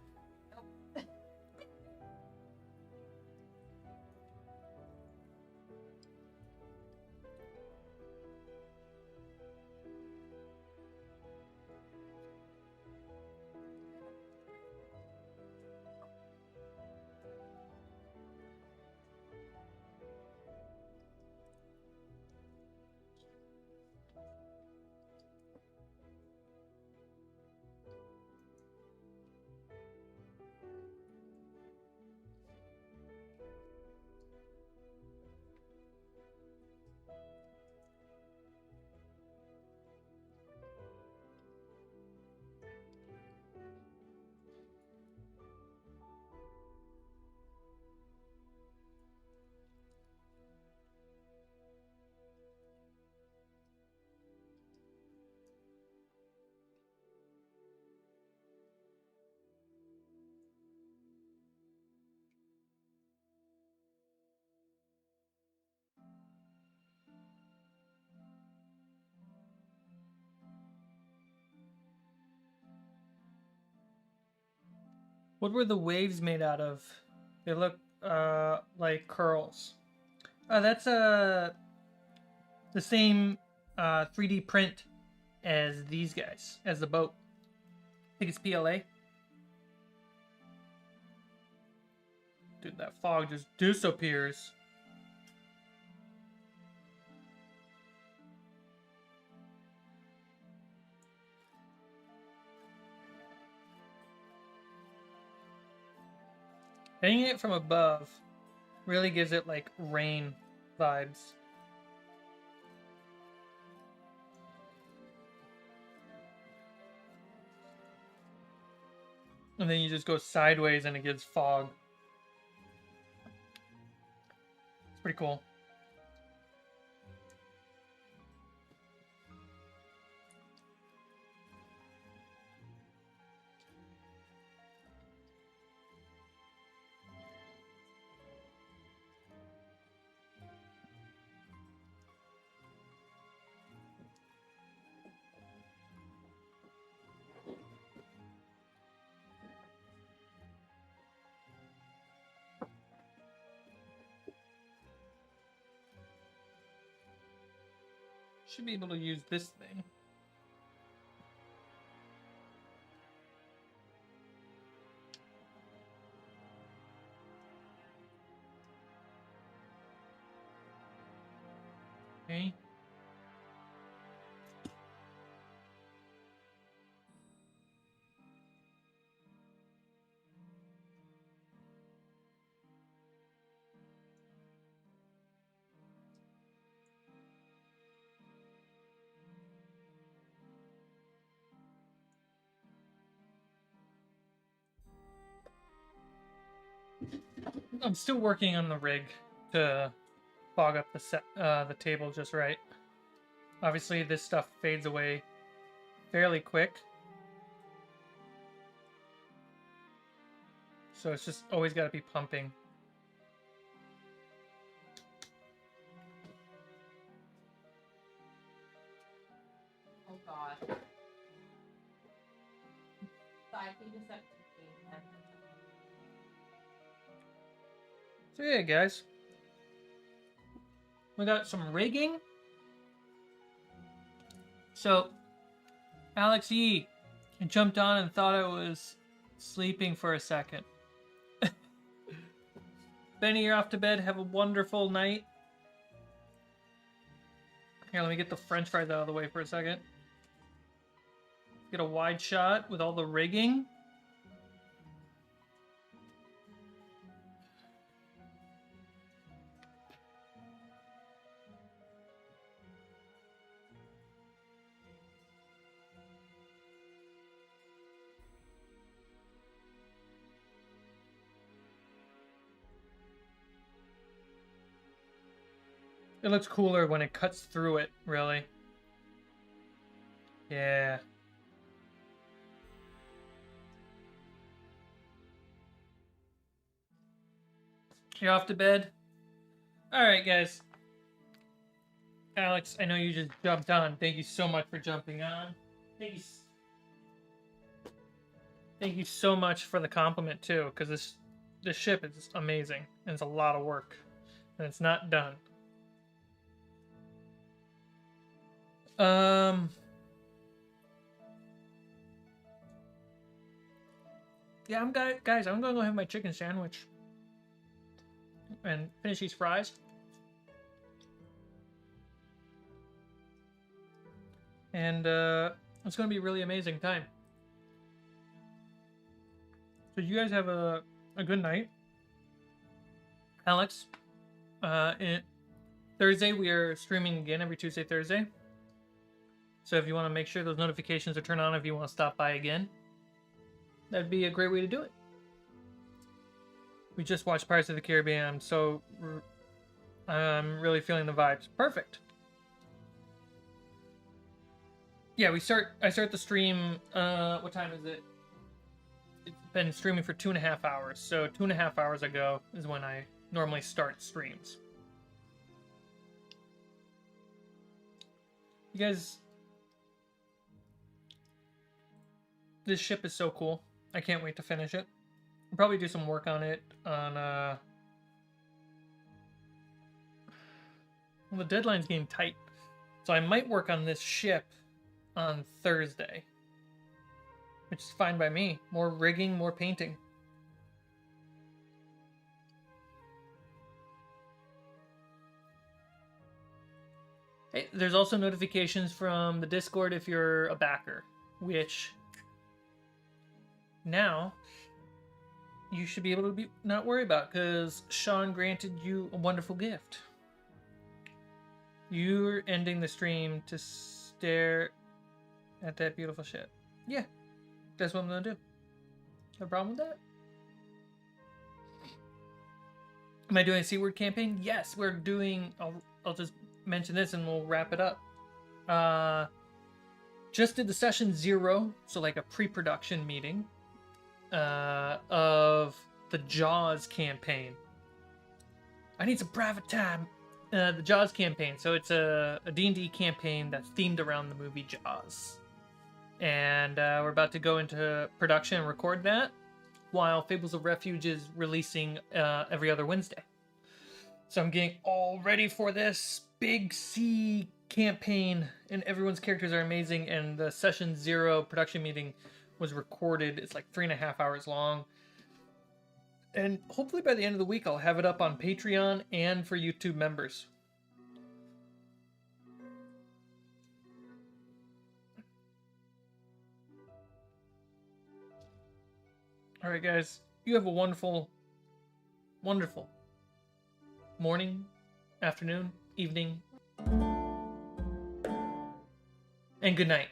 What were the waves made out of? They look like curls. That's the same 3D print as these guys, as the boat. I think it's PLA. Dude, that fog just disappears. Hanging it from above really gives it like rain vibes. And then you just go sideways and it gives fog. It's pretty cool. Should be able to use this thing. Okay. I'm still working on the rig to fog up the table just right. Obviously, this stuff fades away fairly quick, so it's just always got to be pumping. Oh god. Cycling deceptive. So yeah, guys, we got some rigging. So Alex E jumped on and thought I was sleeping for a second. Benny, you're off to bed. Have a wonderful night. Here, let me get the french fries out of the way for a second. Get a wide shot with all the rigging. It looks cooler when it cuts through it, really. Yeah. You're off to bed? Alright, guys. Alex, I know you just jumped on. Thank you so much for jumping on. Thank you so much for the compliment, too, because this ship is amazing, and it's a lot of work, and it's not done. Yeah, guys, I'm gonna go have my chicken sandwich and finish these fries. And it's gonna be a really amazing time. So you guys have a good night. Alex, Thursday we are streaming again every Tuesday, Thursday. So if you want to make sure those notifications are turned on if you want to stop by again, that'd be a great way to do it. We just watched Pirates of the Caribbean, so I'm really feeling the vibes. Perfect. Yeah, I start the stream, what time is it? It's been streaming for 2.5 hours, so 2.5 hours ago is when I normally start streams. You guys, this ship is so cool. I can't wait to finish it. I'll probably do some work on it on, well, the deadline's getting tight, so I might work on this ship on Thursday, which is fine by me. More rigging, more painting. Hey, there's also notifications from the Discord if you're a backer, which now you should be able to not worry about, because Sean granted you a wonderful gift. You're ending the stream to stare at that beautiful shit. Yeah, that's what I'm gonna do. No problem with that? Am I doing a C-word campaign? Yes, we're doing... I'll just mention this and we'll wrap it up. Just did the session 0, so like a pre-production meeting, of the Jaws campaign. I need some private time. The Jaws campaign. So it's a D&D campaign that's themed around the movie Jaws. And we're about to go into production and record that, while Fables of Refuge is releasing every other Wednesday. So I'm getting all ready for this big C campaign, and everyone's characters are amazing, and the session 0 production meeting was recorded. It's like 3.5 hours long. And hopefully by the end of the week, I'll have it up on Patreon and for YouTube members. All right, guys, you have a wonderful, wonderful morning, afternoon, evening, and good night.